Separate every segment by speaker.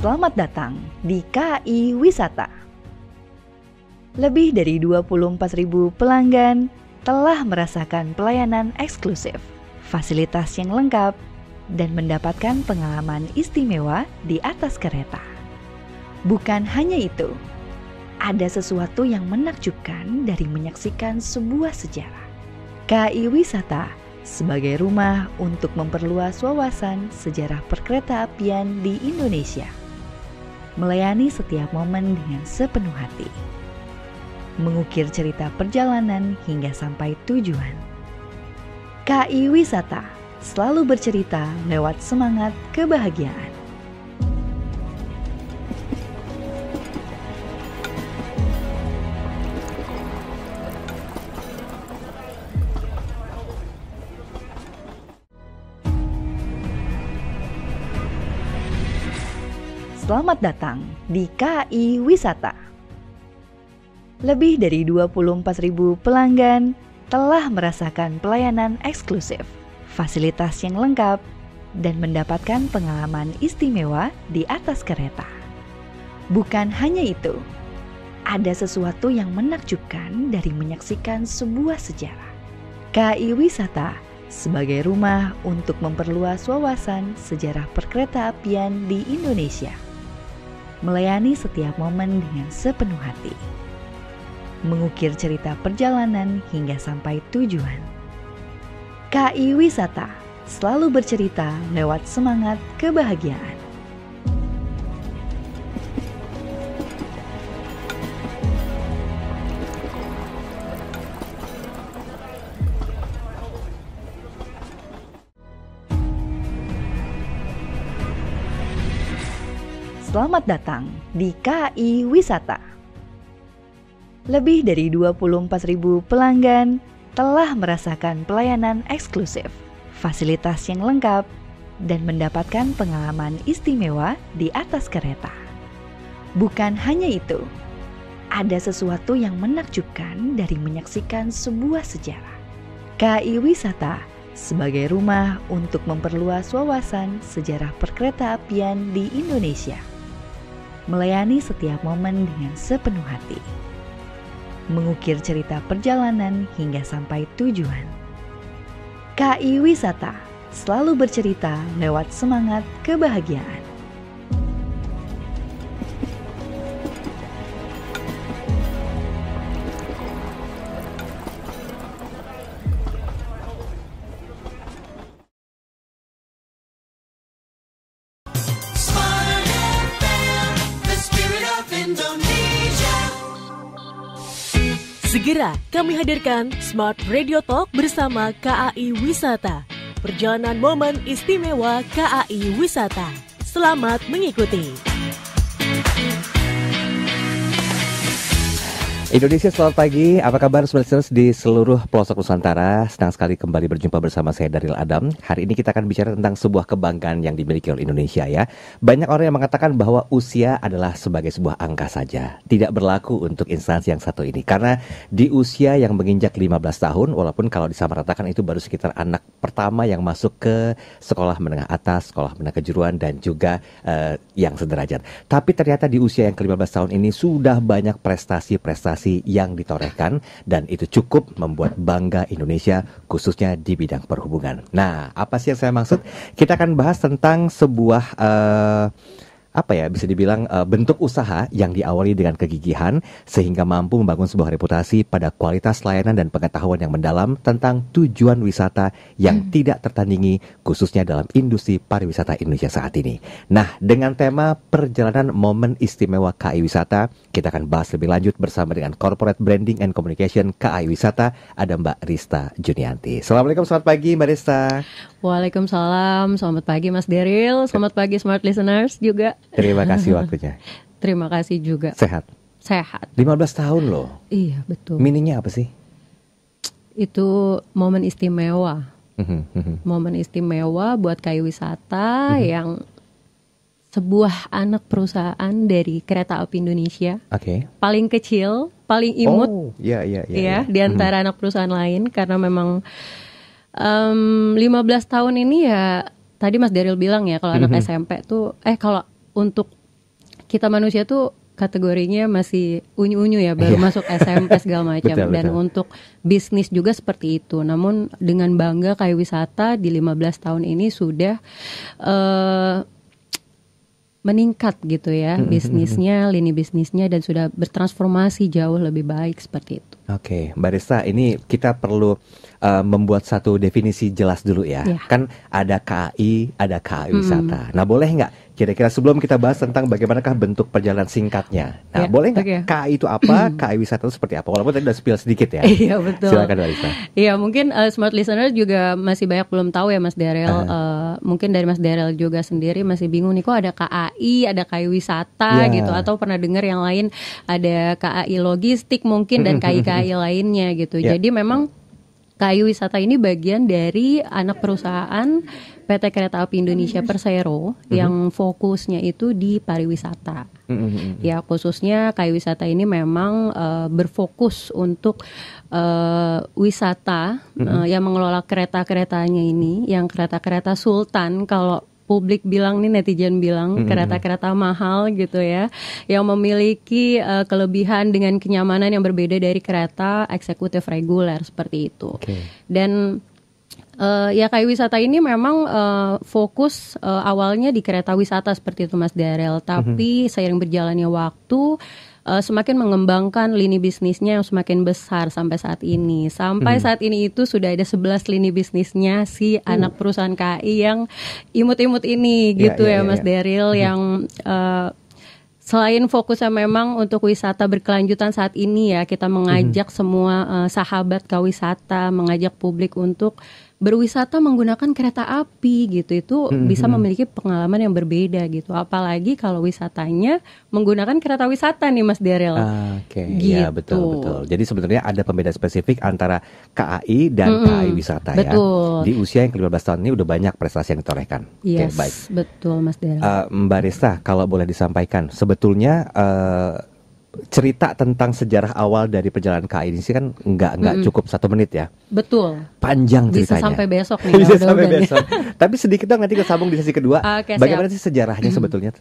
Speaker 1: Selamat datang di KAI Wisata. Lebih dari 24.000 pelanggan telah merasakan pelayanan eksklusif, fasilitas yang lengkap, dan mendapatkan pengalaman istimewa di atas kereta. Bukan hanya itu, ada sesuatu yang menakjubkan dari menyaksikan sebuah sejarah. KAI Wisata sebagai rumah untuk memperluas wawasan sejarah perkeretaapian di Indonesia. Melayani setiap momen dengan sepenuh hati. Mengukir cerita perjalanan hingga sampai tujuan. KAI Wisata selalu bercerita lewat semangat kebahagiaan. Selamat datang di KAI Wisata. Lebih dari 24.000 pelanggan telah merasakan pelayanan eksklusif, fasilitas yang lengkap, dan mendapatkan pengalaman istimewa di atas kereta. Bukan hanya itu, ada sesuatu yang menakjubkan dari menyaksikan sebuah sejarah. KAI Wisata sebagai rumah untuk memperluas wawasan sejarah perkeretaapian di Indonesia. Melayani setiap momen dengan sepenuh hati. Mengukir cerita perjalanan hingga sampai tujuan. KAI Wisata selalu bercerita lewat semangat kebahagiaan. Selamat datang di KAI Wisata. Lebih dari 24.000 pelanggan telah merasakan pelayanan eksklusif, fasilitas yang lengkap, dan mendapatkan pengalaman istimewa di atas kereta. Bukan hanya itu, ada sesuatu yang menakjubkan dari menyaksikan sebuah sejarah. KAI Wisata sebagai rumah untuk memperluas wawasan sejarah perkeretaapian di Indonesia. Melayani setiap momen dengan sepenuh hati. Mengukir cerita perjalanan hingga sampai tujuan. KAI Wisata selalu bercerita lewat semangat kebahagiaan.
Speaker 2: Segera kami hadirkan Smart Radio Talk bersama KAI Wisata. Perjalanan momen istimewa KAI Wisata. Selamat mengikuti.
Speaker 3: Indonesia, selamat pagi. Apa kabar sobat listeners di seluruh pelosok Nusantara? Senang sekali kembali berjumpa bersama saya Daryl Adam. Hari ini kita akan bicara tentang sebuah kebanggaan yang dimiliki oleh Indonesia ya. Banyak orang yang mengatakan bahwa usia adalah sebagai sebuah angka saja. Tidak berlaku untuk instansi yang satu ini. Karena di usia yang menginjak 15 tahun, walaupun kalau disamaratakan itu baru sekitar anak pertama yang masuk ke sekolah menengah atas, sekolah menengah kejuruan, dan juga yang sederajat. Tapi ternyata di usia yang ke-15 tahun ini sudah banyak prestasi-prestasi yang ditorehkan, dan itu cukup membuat bangga Indonesia khususnya di bidang perhubungan. Nah, apa sih yang saya maksud? Kita akan bahas tentang sebuah bisa dibilang bentuk usaha yang diawali dengan kegigihan sehingga mampu membangun sebuah reputasi pada kualitas layanan dan pengetahuan yang mendalam tentang tujuan wisata yang tidak tertandingi khususnya dalam industri pariwisata Indonesia saat ini. Nah, dengan tema perjalanan momen istimewa KAI Wisata, kita akan bahas lebih lanjut bersama dengan Corporate Branding and Communication KAI Wisata, ada Mbak Rista Junianti. Assalamualaikum, selamat pagi Mbak Rista.
Speaker 4: Waalaikumsalam, selamat pagi Mas Daryl, selamat pagi Smart Listeners juga.
Speaker 3: Terima kasih waktunya.
Speaker 4: Terima kasih juga.
Speaker 3: Sehat?
Speaker 4: Sehat.
Speaker 3: 15 tahun loh.
Speaker 4: Iya, betul.
Speaker 3: Meaningnya apa sih?
Speaker 4: Itu momen istimewa. Momen istimewa buat KAI Wisata yang sebuah anak perusahaan dari Kereta Api Indonesia. Paling kecil, paling imut. Di antara anak perusahaan lain, karena memang 15 tahun ini ya, tadi Mas Daryl bilang ya, kalau anak SMP tuh, kalau untuk kita manusia tuh kategorinya masih unyu-unyu ya, baru masuk SMP segala macam.
Speaker 3: Betul,
Speaker 4: Dan
Speaker 3: betul.
Speaker 4: untuk bisnis juga seperti itu. Namun dengan bangga KAI Wisata di 15 tahun ini sudah meningkat gitu ya bisnisnya, lini bisnisnya, dan sudah bertransformasi jauh lebih baik seperti itu.
Speaker 3: Oke, Mbak Rista, ini kita perlu membuat satu definisi jelas dulu ya.
Speaker 4: Ya.
Speaker 3: Kan ada KAI, ada KAI Wisata. Nah, boleh nggak kira-kira sebelum kita bahas tentang bagaimanakah bentuk perjalanan singkatnya? Nah,
Speaker 4: Ya,
Speaker 3: boleh nggak
Speaker 4: oke.
Speaker 3: KAI itu apa, KAI Wisata itu seperti apa? Walaupun tadi udah spill sedikit ya.
Speaker 4: Iya, betul.
Speaker 3: Silakan Mbak Rista.
Speaker 4: Iya, mungkin smart listener juga masih banyak belum tahu ya Mas Daryl. Mungkin dari Mas Daryl juga sendiri masih bingung nih, kok ada KAI, ada KAI Wisata
Speaker 3: Ya.
Speaker 4: gitu, atau pernah dengar yang lain ada KAI Logistik mungkin dan KAI lainnya gitu.
Speaker 3: Ya.
Speaker 4: Jadi memang KAI Wisata ini bagian dari anak perusahaan PT Kereta Api Indonesia Persero yang fokusnya itu di pariwisata. Ya, khususnya KAI Wisata ini memang berfokus untuk wisata yang mengelola kereta-keretanya ini, yang kereta-kereta Sultan, kalau publik bilang nih, netizen bilang kereta-kereta mahal gitu ya, yang memiliki kelebihan dengan kenyamanan yang berbeda dari kereta eksekutif reguler seperti itu.
Speaker 3: Oke.
Speaker 4: Dan ya KAI Wisata ini memang fokus awalnya di kereta wisata seperti itu Mas Daryl, tapi seiring berjalannya waktu semakin mengembangkan lini bisnisnya yang semakin besar sampai saat ini. Sampai saat ini itu sudah ada 11 lini bisnisnya si anak perusahaan KAI yang imut-imut ini gitu ya Mas Daryl, yang selain fokusnya memang untuk wisata berkelanjutan saat ini ya, kita mengajak semua sahabat kawisata, mengajak publik untuk berwisata menggunakan kereta api gitu. Itu bisa memiliki pengalaman yang berbeda gitu. Apalagi kalau wisatanya menggunakan kereta wisata nih Mas Daryl.
Speaker 3: Oke,
Speaker 4: Gitu.
Speaker 3: ya betul. Jadi sebenarnya ada pembeda spesifik antara KAI dan KAI Wisata
Speaker 4: Betul.
Speaker 3: ya. Di usia yang ke-15 tahun ini udah banyak prestasi yang ditorehkan.
Speaker 4: Yes,
Speaker 3: Oke, baik.
Speaker 4: betul Mas Daryl.
Speaker 3: Mbak Rista, kalau boleh disampaikan, sebetulnya cerita tentang sejarah awal dari perjalanan KAI ini sih kan nggak cukup 1 menit ya.
Speaker 4: Betul.
Speaker 3: Panjang
Speaker 4: Bisa
Speaker 3: ceritanya.
Speaker 4: sampai besok nih.
Speaker 3: Bisa
Speaker 4: mudah-mudahan
Speaker 3: sampai
Speaker 4: ya.
Speaker 3: besok. Tapi sedikit dong nanti kita sambung di sesi kedua.
Speaker 4: Oke,
Speaker 3: Bagaimana
Speaker 4: siap.
Speaker 3: sih sejarahnya sebetulnya?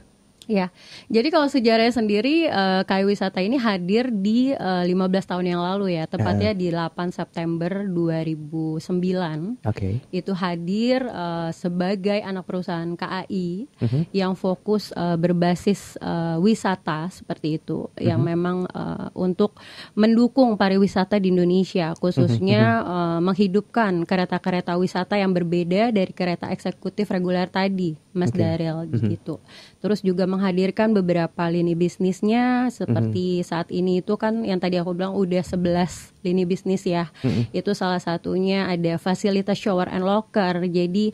Speaker 4: Ya, jadi kalau sejarahnya sendiri KAI Wisata ini hadir di 15 tahun yang lalu ya, tepatnya di 8 September 2009.
Speaker 3: Oke.
Speaker 4: Itu hadir sebagai anak perusahaan KAI yang fokus berbasis wisata seperti itu, yang memang untuk mendukung pariwisata di Indonesia, khususnya menghidupkan kereta-kereta wisata yang berbeda dari kereta eksekutif reguler tadi, Mas Daryl gitu. Terus juga menghadirkan beberapa lini bisnisnya seperti saat ini itu kan yang tadi aku bilang udah 11 lini bisnis ya. Itu salah satunya ada fasilitas shower and locker. Jadi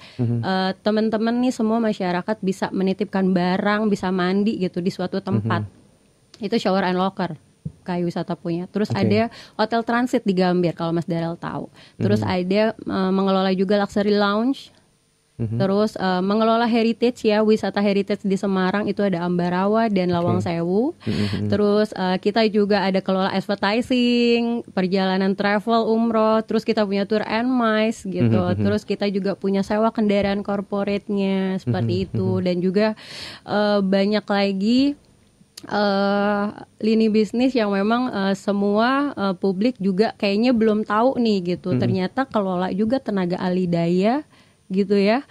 Speaker 4: teman-teman nih semua masyarakat bisa menitipkan barang, bisa mandi gitu di suatu tempat. Itu shower and locker KAI Wisata punya. Terus ada hotel transit di Gambir kalau Mas Daryl tahu. Terus ada mengelola juga luxury lounge. Terus mengelola heritage ya, wisata heritage di Semarang itu ada Ambarawa dan Lawang Sewu. Terus kita juga ada kelola advertising, perjalanan travel umroh. Terus kita punya tour and mice gitu. Terus kita juga punya sewa kendaraan corporate-nya seperti itu. Dan juga banyak lagi lini bisnis yang memang semua publik juga kayaknya belum tahu nih gitu. Ternyata kelola juga tenaga ahli daya gitu ya,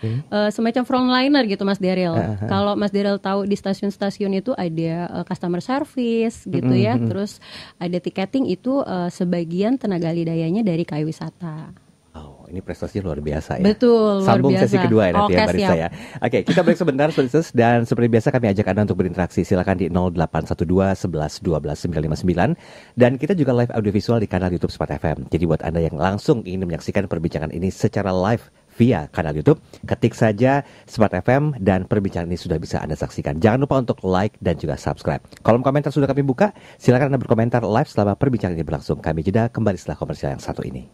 Speaker 4: semacam frontliner gitu Mas Daryl. Kalau Mas Daryl tahu di stasiun-stasiun itu ada customer service gitu ya, terus ada tiketing itu sebagian tenaga ahli dayanya dari KAI Wisata.
Speaker 3: Oh, ini prestasinya luar biasa ya.
Speaker 4: Betul, luar
Speaker 3: Sambung
Speaker 4: biasa.
Speaker 3: sesi kedua ya nanti
Speaker 4: Oke,
Speaker 3: ya Mbak Rista
Speaker 4: siap.
Speaker 3: ya. Oke, kita break sebentar Solicitors, dan seperti biasa kami ajak Anda untuk berinteraksi. Silakan di 0812 11 12 959, dan kita juga live audiovisual di kanal YouTube Smart FM. Jadi buat Anda yang langsung ingin menyaksikan perbincangan ini secara live via kanal YouTube, ketik saja Smart FM dan perbincangan ini sudah bisa Anda saksikan. Jangan lupa untuk like dan juga subscribe. Kolom komentar sudah kami buka, silakan Anda berkomentar live selama perbincangan ini berlangsung. Kami jeda kembali setelah komersial yang satu ini.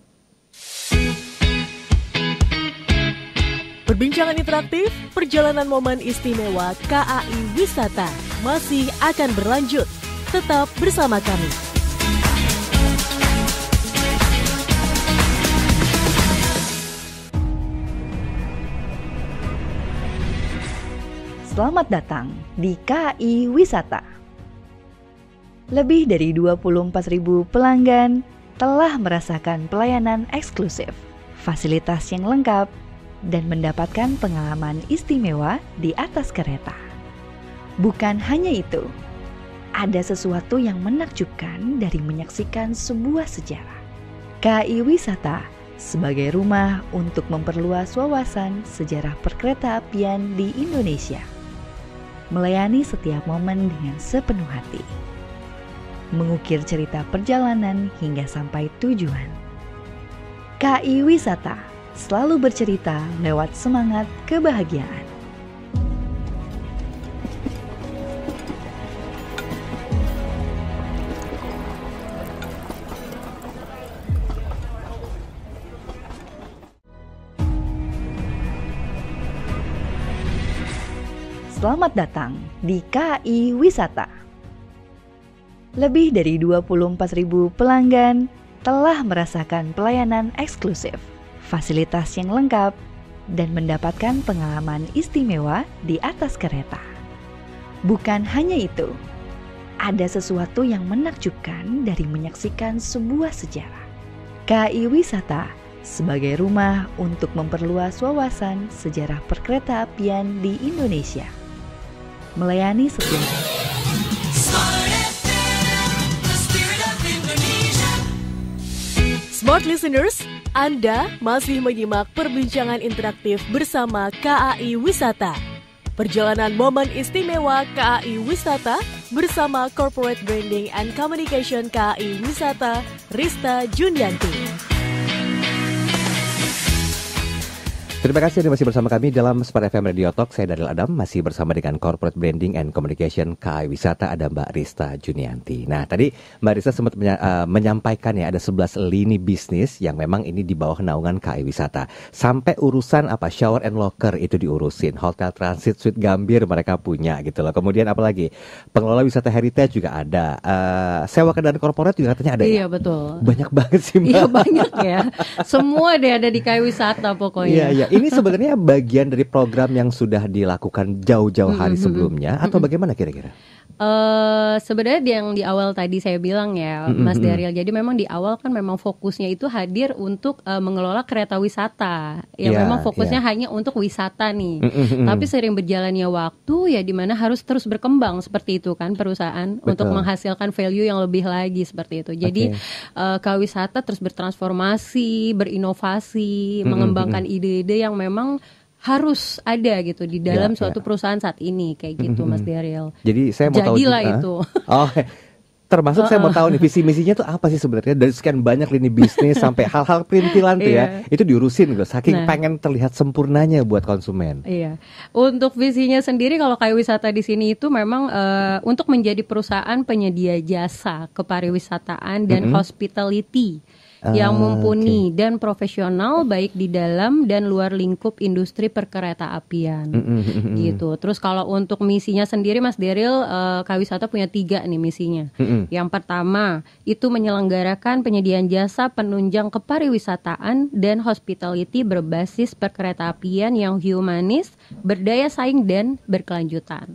Speaker 2: Perbincangan interaktif, perjalanan momen istimewa KAI Wisata masih akan berlanjut. Tetap bersama kami.
Speaker 1: Selamat datang di KAI Wisata. Lebih dari 24.000 pelanggan telah merasakan pelayanan eksklusif, fasilitas yang lengkap, dan mendapatkan pengalaman istimewa di atas kereta. Bukan hanya itu, ada sesuatu yang menakjubkan dari menyaksikan sebuah sejarah. KAI Wisata sebagai rumah untuk memperluas wawasan sejarah perkeretaapian di Indonesia. Melayani setiap momen dengan sepenuh hati. Mengukir cerita perjalanan hingga sampai tujuan. KAI Wisata selalu bercerita lewat semangat kebahagiaan. Selamat datang di KAI Wisata. Lebih dari 24.000 pelanggan telah merasakan pelayanan eksklusif, fasilitas yang lengkap, dan mendapatkan pengalaman istimewa di atas kereta. Bukan hanya itu, ada sesuatu yang menakjubkan dari menyaksikan sebuah sejarah. KAI Wisata sebagai rumah untuk memperluas wawasan sejarah perkeretaapian di Indonesia. Melayani setiap
Speaker 2: Smart listeners, Anda masih menyimak perbincangan interaktif bersama KAI Wisata. Perjalanan momen istimewa KAI Wisata bersama Corporate Branding and Communication KAI Wisata, Rista Junianti.
Speaker 3: Terima kasih Anda masih bersama kami dalam Smart FM Radio Talk. Saya Daryl Adam, masih bersama dengan Corporate Branding and Communication KAI Wisata, ada Mbak Rista Junianti. Nah, tadi Mbak Rista sempat menyampaikan ya, ada 11 lini bisnis yang memang ini di bawah naungan KAI Wisata. Sampai urusan shower and locker itu diurusin, hotel transit suite Gambir mereka punya gitu loh. Kemudian apalagi, pengelola wisata heritage juga ada, sewa kendaraan korporat juga katanya ada.
Speaker 4: Iya,
Speaker 3: ya?
Speaker 4: betul.
Speaker 3: Banyak banget sih Mbak.
Speaker 4: Iya, banyak ya. Semua deh ada di KAI Wisata pokoknya.
Speaker 3: Iya. Ini sebenarnya bagian dari program yang sudah dilakukan jauh-jauh hari sebelumnya atau bagaimana kira-kira?
Speaker 4: Sebenarnya yang di awal tadi saya bilang ya, Mas Daryl. Jadi memang di awal kan memang fokusnya itu hadir untuk mengelola kereta wisata. Yang memang fokusnya hanya untuk wisata nih. Tapi sering berjalannya waktu ya, di mana harus terus berkembang seperti itu kan perusahaan. Betul. Untuk menghasilkan value yang lebih lagi seperti itu. Jadi KAI Wisata terus bertransformasi, berinovasi, mengembangkan ide-ide yang memang harus ada gitu di dalam suatu perusahaan saat ini kayak gitu, Mas Daryl.
Speaker 3: Jadi saya mau tahu
Speaker 4: itu.
Speaker 3: Oh, termasuk saya mau tahu nih visi misinya tuh apa sih sebenarnya, dari sekian banyak lini bisnis sampai hal-hal perintilan tuh ya. Itu diurusin gitu, saking pengen terlihat sempurnanya buat konsumen.
Speaker 4: Iya. Untuk visinya sendiri kalau KAI Wisata di sini itu memang untuk menjadi perusahaan penyedia jasa kepariwisataan dan hospitality yang mumpuni dan profesional baik di dalam dan luar lingkup industri perkeretaapian gitu. Terus kalau untuk misinya sendiri Mas Daryl, KAI Wisata punya 3 nih misinya. Yang pertama itu menyelenggarakan penyediaan jasa penunjang kepariwisataan dan hospitality berbasis perkeretaapian yang humanis, berdaya saing dan berkelanjutan.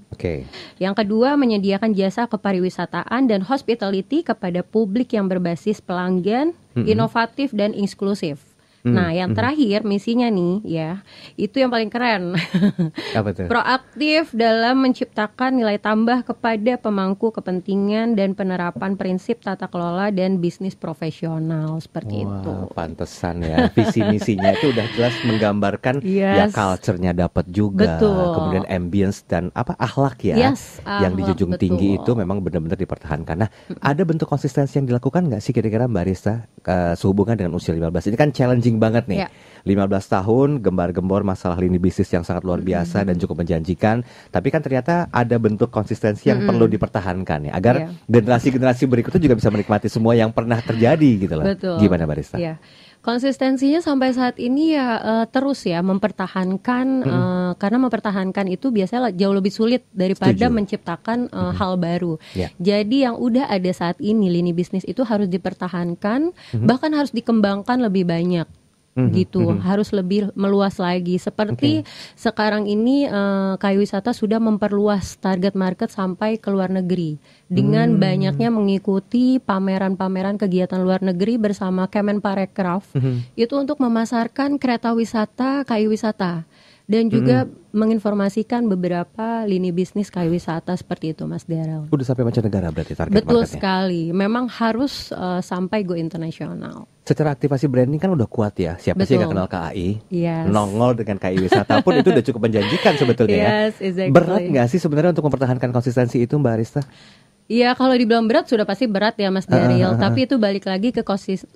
Speaker 4: Yang kedua menyediakan jasa kepariwisataan dan hospitality kepada publik yang berbasis pelanggan, inovatif dan inklusif. Nah, yang terakhir misinya nih ya, itu yang paling keren.
Speaker 3: Apa tuh?
Speaker 4: Proaktif dalam menciptakan nilai tambah kepada pemangku kepentingan dan penerapan prinsip tata kelola dan bisnis profesional seperti itu.
Speaker 3: Pantesan ya, visi misinya itu udah jelas menggambarkan ya culture-nya dapat juga.
Speaker 4: Betul.
Speaker 3: Kemudian ambience dan akhlak ya, yang dijunjung tinggi itu memang benar-benar dipertahankan. Nah, ada bentuk konsistensi yang dilakukan nggak sih kira-kira Mbak Rista sehubungan dengan usia 15? Ini kan challenging banget nih. 15 tahun gembar-gembor masalah lini bisnis yang sangat luar biasa dan cukup menjanjikan, tapi kan ternyata ada bentuk konsistensi yang perlu dipertahankan ya, agar generasi-generasi berikutnya juga bisa menikmati semua yang pernah terjadi gitu loh.
Speaker 4: Betul.
Speaker 3: Gimana Mbak Rista?
Speaker 4: Konsistensinya sampai saat ini ya terus ya mempertahankan, karena mempertahankan itu biasanya jauh lebih sulit daripada menciptakan hal baru. Jadi yang udah ada saat ini lini bisnis itu harus dipertahankan, bahkan harus dikembangkan lebih banyak. gitu, harus lebih meluas lagi. Seperti sekarang ini KAI Wisata sudah memperluas target market sampai ke luar negeri dengan banyaknya mengikuti pameran-pameran kegiatan luar negeri bersama Kemenparekraf itu untuk memasarkan kereta wisata KAI Wisata. Dan juga menginformasikan beberapa lini bisnis KAI Wisata seperti itu, Mas Daryl.
Speaker 3: Udah sampai mancanegara berarti target
Speaker 4: Betul
Speaker 3: marketnya?
Speaker 4: sekali, memang harus sampai go internasional.
Speaker 3: Secara aktivasi branding kan udah kuat ya. Siapa sih yang gak kenal KAI? Nongol dengan KAI Wisata pun itu udah cukup menjanjikan sebetulnya ya.
Speaker 4: Exactly. Berat
Speaker 3: gak sih sebenarnya untuk mempertahankan konsistensi itu, Mbak Arista?
Speaker 4: Iya, kalau dibilang berat sudah pasti berat ya Mas Daryl. Tapi itu balik lagi ke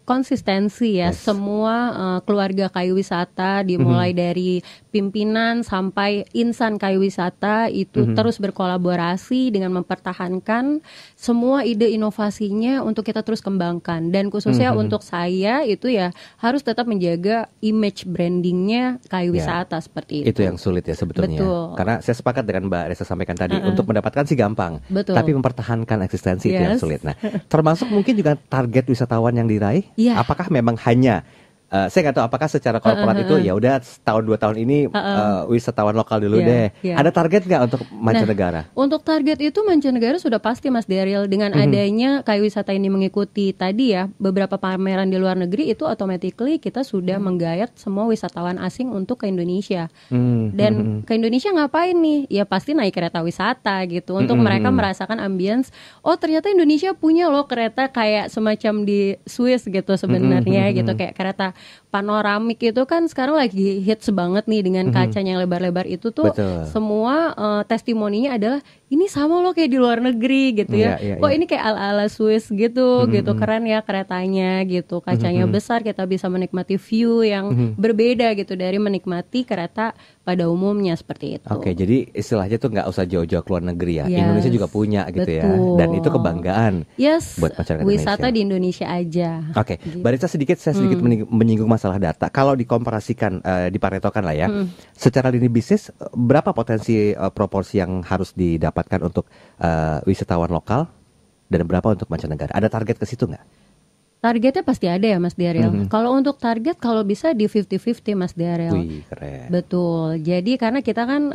Speaker 4: konsistensi ya. Semua keluarga KAI Wisata dimulai dari pimpinan sampai insan KAI Wisata itu terus berkolaborasi dengan mempertahankan semua ide inovasinya untuk kita terus kembangkan. Dan khususnya untuk saya itu ya harus tetap menjaga image brandingnya KAI Wisata seperti itu.
Speaker 3: Itu yang sulit ya sebetulnya.
Speaker 4: Betul.
Speaker 3: Karena saya sepakat dengan Mbak Arista sampaikan tadi, untuk mendapatkan sih gampang.
Speaker 4: Betul.
Speaker 3: Tapi mempertahankan eksistensi itu yang sulit. Nah, termasuk mungkin juga target wisatawan yang diraih. Apakah memang hanya saya nggak tahu apakah secara korporat itu ya udah setahun 2 tahun ini wisatawan lokal dulu deh. Ada target nggak untuk mancanegara?
Speaker 4: Nah, untuk target itu mancanegara sudah pasti Mas Daryl. Dengan adanya KAI Wisata ini mengikuti tadi ya beberapa pameran di luar negeri, itu automatically kita sudah menggayat semua wisatawan asing untuk ke Indonesia. Dan ke Indonesia ngapain nih? Ya pasti naik kereta wisata gitu untuk mereka merasakan ambience. Oh ternyata Indonesia punya loh kereta kayak semacam di Swiss gitu sebenarnya gitu, kayak kereta panoramik itu kan sekarang lagi hits banget nih dengan kacanya yang lebar-lebar itu tuh.
Speaker 3: Betul.
Speaker 4: Semua testimoninya adalah ini sama loh kayak di luar negeri gitu ya. Kok ini kayak ala-ala Swiss gitu gitu, keren ya keretanya gitu, kacanya besar, kita bisa menikmati view yang berbeda gitu dari menikmati kereta pada umumnya seperti itu.
Speaker 3: Oke, jadi istilahnya tuh nggak usah jauh-jauh ke luar negeri ya. Indonesia juga punya gitu ya. Dan itu kebanggaan buat masyarakat
Speaker 4: wisata
Speaker 3: Indonesia.
Speaker 4: di Indonesia aja.
Speaker 3: Oke,
Speaker 4: gitu.
Speaker 3: Mbak Rita saya sedikit menyinggung masalah data. Kalau dikomparasikan, diparetokan lah ya, secara lini bisnis berapa potensi proporsi yang harus didapatkan untuk wisatawan lokal dan berapa untuk mancanegara? Ada target ke situ nggak?
Speaker 4: Targetnya pasti ada ya Mas Daryl. Kalau untuk target kalau bisa di 50-50 Mas Daryl.
Speaker 3: Wih, keren.
Speaker 4: Betul. Jadi karena kita kan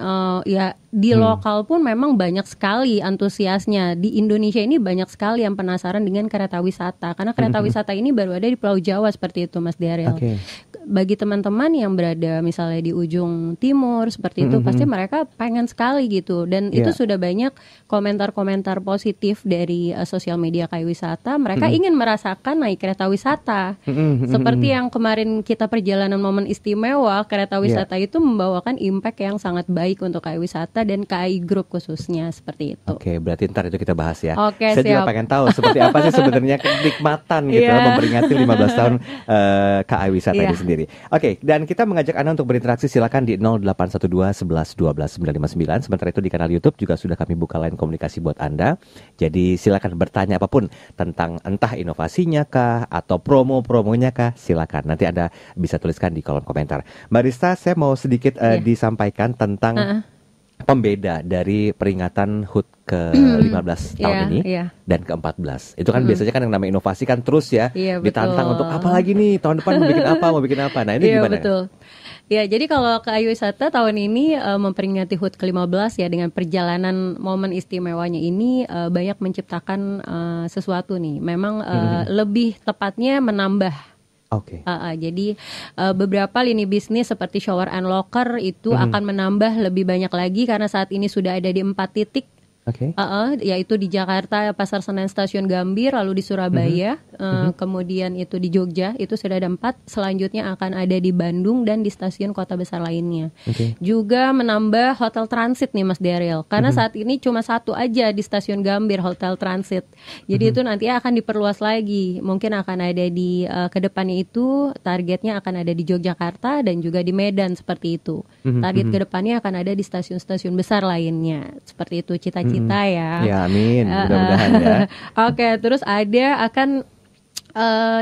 Speaker 4: ya di lokal pun memang banyak sekali antusiasnya. Di Indonesia ini banyak sekali yang penasaran dengan kereta wisata. Karena kereta wisata ini baru ada di Pulau Jawa seperti itu Mas Daryl. Bagi teman-teman yang berada misalnya di ujung timur seperti itu, pasti mereka pengen sekali gitu. Dan itu sudah banyak komentar-komentar positif dari sosial media KAI Wisata. Mereka ingin merasakan naik kereta wisata. Seperti yang kemarin kita perjalanan momen istimewa, kereta wisata itu membawakan impact yang sangat baik untuk KAI Wisata dan KAI Group khususnya seperti itu.
Speaker 3: Oke, berarti ntar itu kita bahas ya.
Speaker 4: Oke,
Speaker 3: saya juga pengen tahu seperti apa sih sebenarnya kenikmatan gitu memperingati 15 tahun KAI Wisata itu sendiri. Oke, dan kita mengajak Anda untuk berinteraksi, silakan di 0812 11 12 959. Sementara itu di kanal YouTube juga sudah kami buka line komunikasi buat Anda. Jadi silakan bertanya apapun tentang entah inovasinya kah atau promo-promonya kah, silakan. Nanti Anda bisa tuliskan di kolom komentar. Mbak Rista, saya mau sedikit disampaikan tentang pembeda dari peringatan HUT ke-15 tahun ini dan ke-14. Itu kan biasanya kan yang namanya inovasi kan terus ya ditantang untuk apa lagi nih tahun depan mau bikin apa. Nah, ini gimana?
Speaker 4: Betul. Ya, jadi kalau KAI Wisata tahun ini memperingati HUT ke-15 ya, dengan perjalanan momen istimewanya ini banyak menciptakan sesuatu nih. Memang lebih tepatnya menambah. Jadi beberapa lini bisnis seperti shower and locker itu akan menambah lebih banyak lagi karena saat ini sudah ada di 4 titik. Yaitu di Jakarta Pasar Senen Stasiun Gambir, lalu di Surabaya, kemudian itu di Jogja, itu sudah ada 4. Selanjutnya akan ada di Bandung dan di stasiun kota besar lainnya. Juga menambah hotel transit nih Mas Daryl, karena saat ini cuma 1 aja di stasiun Gambir hotel transit. Jadi itu nanti akan diperluas lagi. Mungkin akan ada di kedepannya itu targetnya akan ada di Yogyakarta dan juga di Medan seperti itu. Target kedepannya akan ada di stasiun-stasiun besar lainnya. Seperti itu cita-cita ya.
Speaker 3: Ya, amin. Mudah-mudahan ya.
Speaker 4: Oke, terus ada akan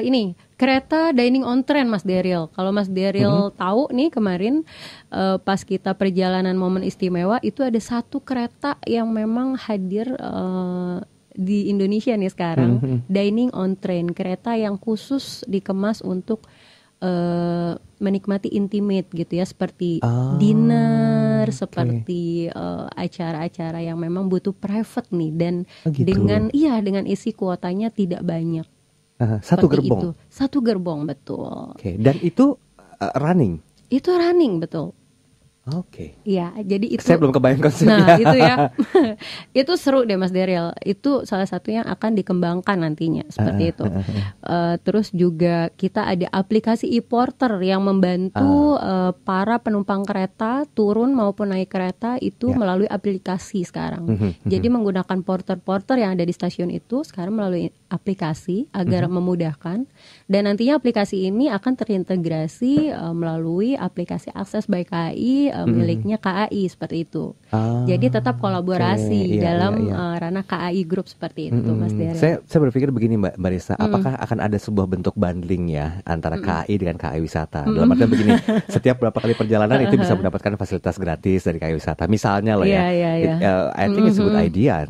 Speaker 4: ini kereta dining on train Mas Daryl. Kalau Mas Daryl tahu nih kemarin pas kita perjalanan momen istimewa itu ada 1 kereta yang memang hadir di Indonesia nih sekarang. Dining on train, kereta yang khusus dikemas untuk menikmati intimate gitu ya, seperti dinner, seperti acara-acara yang memang butuh private nih, dan
Speaker 3: gitu.
Speaker 4: dengan isi kuotanya tidak banyak.
Speaker 3: Satu
Speaker 4: Seperti
Speaker 3: gerbong.
Speaker 4: itu. Satu gerbong, betul.
Speaker 3: Oke, dan itu running.
Speaker 4: Itu running, betul.
Speaker 3: Oke.
Speaker 4: Iya, jadi itu.
Speaker 3: Saya belum kebayang konsepnya.
Speaker 4: Nah, itu ya. Itu seru deh Mas Daryl. Itu salah satu yang akan dikembangkan nantinya seperti itu. Terus juga kita ada aplikasi e-porter yang membantu para penumpang kereta turun maupun naik kereta itu melalui aplikasi sekarang. Jadi menggunakan porter-porter yang ada di stasiun itu sekarang melalui aplikasi agar memudahkan, dan nantinya aplikasi ini akan terintegrasi melalui aplikasi Akses by KAI miliknya KAI seperti itu. Jadi tetap kolaborasi dalam ranah KAI Group seperti itu, Mas Daryl.
Speaker 3: Saya berpikir begini Mbak Risa, apakah akan ada sebuah bentuk bundling ya antara KAI dengan KAI Wisata? Dalam artian begini, setiap berapa kali perjalanan itu bisa mendapatkan fasilitas gratis dari KAI Wisata. Misalnya loh ya, I think it's a good idea.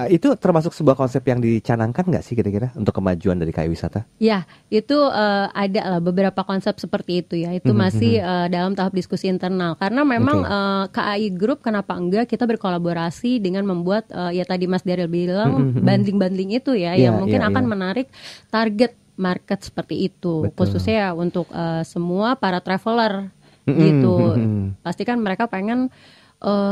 Speaker 3: Itu termasuk sebuah konsep yang dicanangkan nggak sih kira-kira untuk kemajuan dari KAI Wisata?
Speaker 4: Ya, itu ada lah beberapa konsep seperti itu ya. Itu masih dalam tahap diskusi internal, karena memang KAI Group kenapa enggak kita berkolaborasi dengan membuat ya tadi Mas Daryl bilang bundling-bundling itu ya, yang mungkin akan menarik target market seperti itu. Betul. Khususnya ya untuk semua para traveler gitu. Pasti kan mereka pengen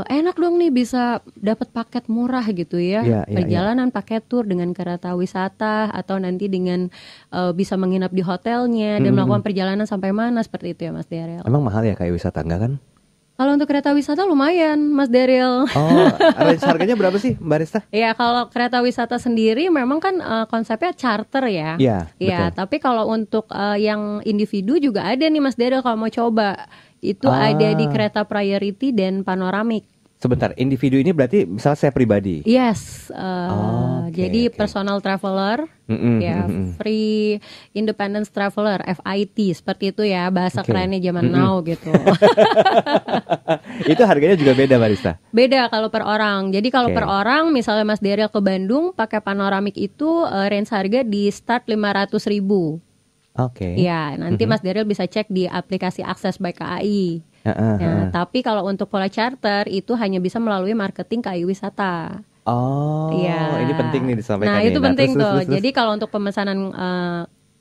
Speaker 4: enak dong nih bisa dapat paket murah gitu ya, perjalanan paket tour dengan kereta wisata, atau nanti dengan bisa menginap di hotelnya dan melakukan perjalanan sampai mana, seperti itu ya Mas Daryl.
Speaker 3: Emang mahal ya KAI Wisata, enggak kan?
Speaker 4: Kalau untuk kereta wisata lumayan Mas Daryl.
Speaker 3: Range harganya berapa sih Mbak Rista?
Speaker 4: Ya kalau kereta wisata sendiri memang kan konsepnya charter ya. Iya, tapi kalau untuk yang individu juga ada nih Mas Daryl kalau mau coba. Itu ada di kereta priority dan panoramik.
Speaker 3: Sebentar, individu ini berarti misalnya saya pribadi?
Speaker 4: Yes, jadi personal traveler, free independence traveler, FIT, seperti itu ya bahasa kerennya zaman now gitu.
Speaker 3: Itu harganya juga beda Mbak Rista?
Speaker 4: Beda kalau per orang. Jadi kalau per orang, misalnya Mas Daryl ke Bandung pakai panoramik itu range harga di start 500.000. Ya, nanti Mas Daryl bisa cek di aplikasi Akses by KAI. Nah, tapi kalau untuk pola charter itu hanya bisa melalui marketing KAI Wisata.
Speaker 3: Ini penting nih disampaikan.
Speaker 4: Nah, itu penting tuh. Jadi kalau untuk pemesanan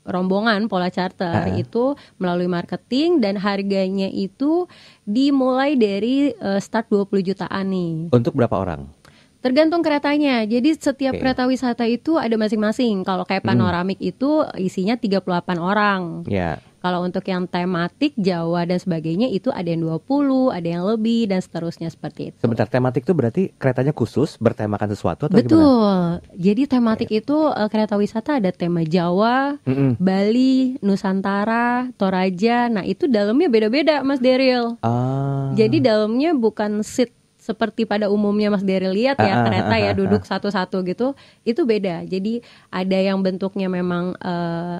Speaker 4: rombongan pola charter itu melalui marketing, dan harganya itu dimulai dari start 20 jutaan nih.
Speaker 3: Untuk berapa orang?
Speaker 4: Tergantung keretanya. Jadi setiap kereta wisata itu ada masing-masing. Kalau kayak panoramik itu isinya 38 orang. Kalau untuk yang tematik Jawa dan sebagainya itu ada yang 20, ada yang lebih, dan seterusnya seperti itu.
Speaker 3: Sebentar, tematik itu berarti keretanya khusus bertemakan sesuatu atau
Speaker 4: betul
Speaker 3: gimana?
Speaker 4: Jadi tematik itu kereta wisata ada tema Jawa, Bali, Nusantara, Toraja. Nah itu dalamnya beda-beda Mas Daryl. Jadi dalamnya bukan seat seperti pada umumnya Mas Daryl lihat ya, kereta ya duduk satu-satu gitu, itu beda. Jadi ada yang bentuknya memang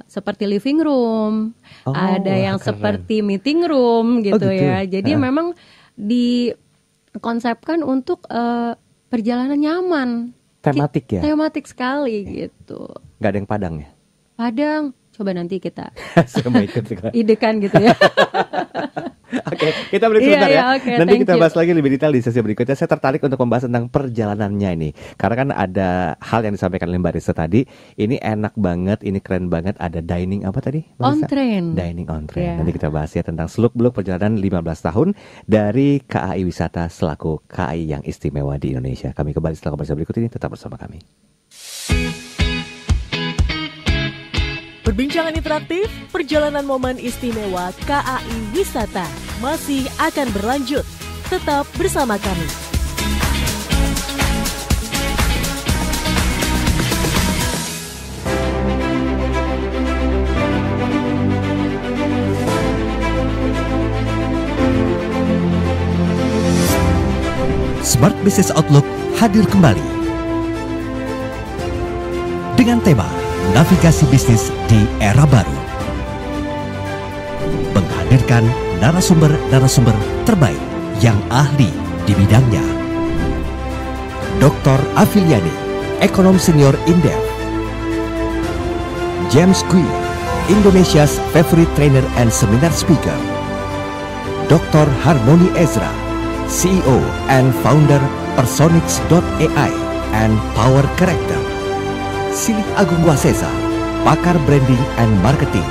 Speaker 4: seperti living room, ada yang keren. Seperti meeting room gitu ya. Jadi memang dikonsepkan untuk perjalanan nyaman.
Speaker 3: Tematik ya?
Speaker 4: Tematik sekali gitu.
Speaker 3: Gak ada yang Padang ya?
Speaker 4: Padang, coba nanti kita
Speaker 3: idekan
Speaker 4: gitu ya.
Speaker 3: Oke, kita break sebentar ya. Nanti kita bahas lagi lebih detail di sesi berikutnya. Saya tertarik untuk membahas tentang perjalanannya ini, karena kan ada hal yang disampaikan oleh Mbak Risa tadi. Ini enak banget, ini keren banget. Ada dining apa tadi?
Speaker 4: On train.
Speaker 3: Dining on train. Nanti kita bahas ya tentang seluk-beluk perjalanan 15 tahun dari KAI Wisata selaku KAI yang istimewa di Indonesia. Kami kembali setelah komersial berikut ini, tetap bersama kami.
Speaker 2: Perbincangan interaktif, perjalanan momen istimewa KAI Wisata masih akan berlanjut. Tetap bersama kami.
Speaker 5: Smart Business Outlook hadir kembali dengan tema Navigasi Bisnis di Era Baru, menghadirkan narasumber-narasumber terbaik yang ahli di bidangnya. Dr. Afiliani, Ekonom Senior Indef, James Kui, Indonesia's favorite trainer and seminar speaker, Dr. Harmony Ezra, CEO and founder Personix.ai and Power Character. Silih Agung Wasesa, pakar branding and marketing.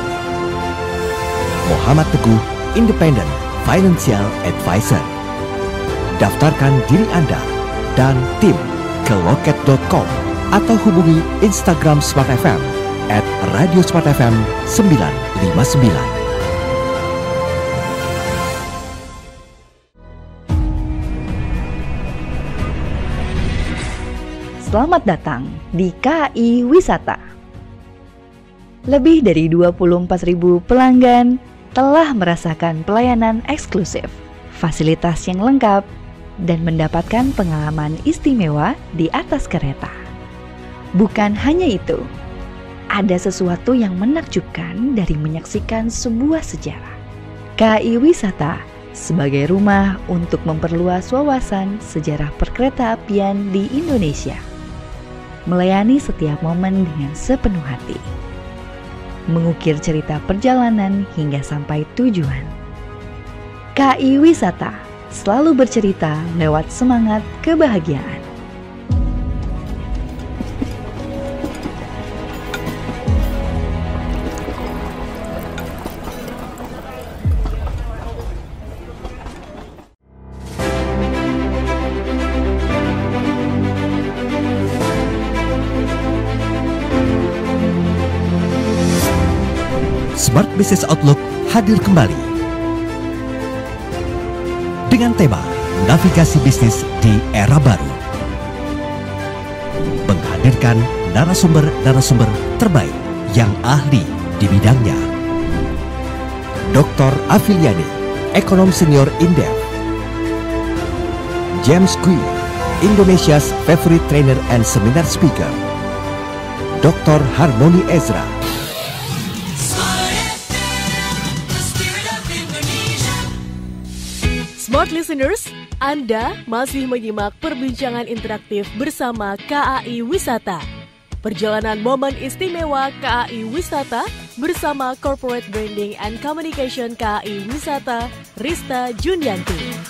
Speaker 5: Muhammad Teguh, independent financial advisor. Daftarkan diri Anda dan tim ke loket.com atau hubungi Instagram Smart FM @radiosmartfm 959.
Speaker 1: Selamat datang di KAI Wisata. Lebih dari 24.000 pelanggan telah merasakan pelayanan eksklusif, fasilitas yang lengkap, dan mendapatkan pengalaman istimewa di atas kereta. Bukan hanya itu, ada sesuatu yang menakjubkan dari menyaksikan sebuah sejarah. KAI Wisata sebagai rumah untuk memperluas wawasan sejarah perkereta-apian di Indonesia. Melayani setiap momen dengan sepenuh hati. Mengukir cerita perjalanan hingga sampai tujuan. KAI Wisata selalu bercerita lewat semangat kebahagiaan.
Speaker 5: Smart Business Outlook hadir kembali dengan tema Navigasi Bisnis di Era Baru, menghadirkan narasumber-narasumber terbaik yang ahli di bidangnya. Dr. Afiliani, Ekonom Senior Indef. James Kui, Indonesia's favorite trainer and seminar speaker. Dr. Harmony Ezra,
Speaker 2: Smart listeners, Anda masih menyimak perbincangan interaktif bersama KAI Wisata. Perjalanan momen istimewa KAI Wisata bersama Corporate Branding and Communication KAI Wisata, Rista Junianti.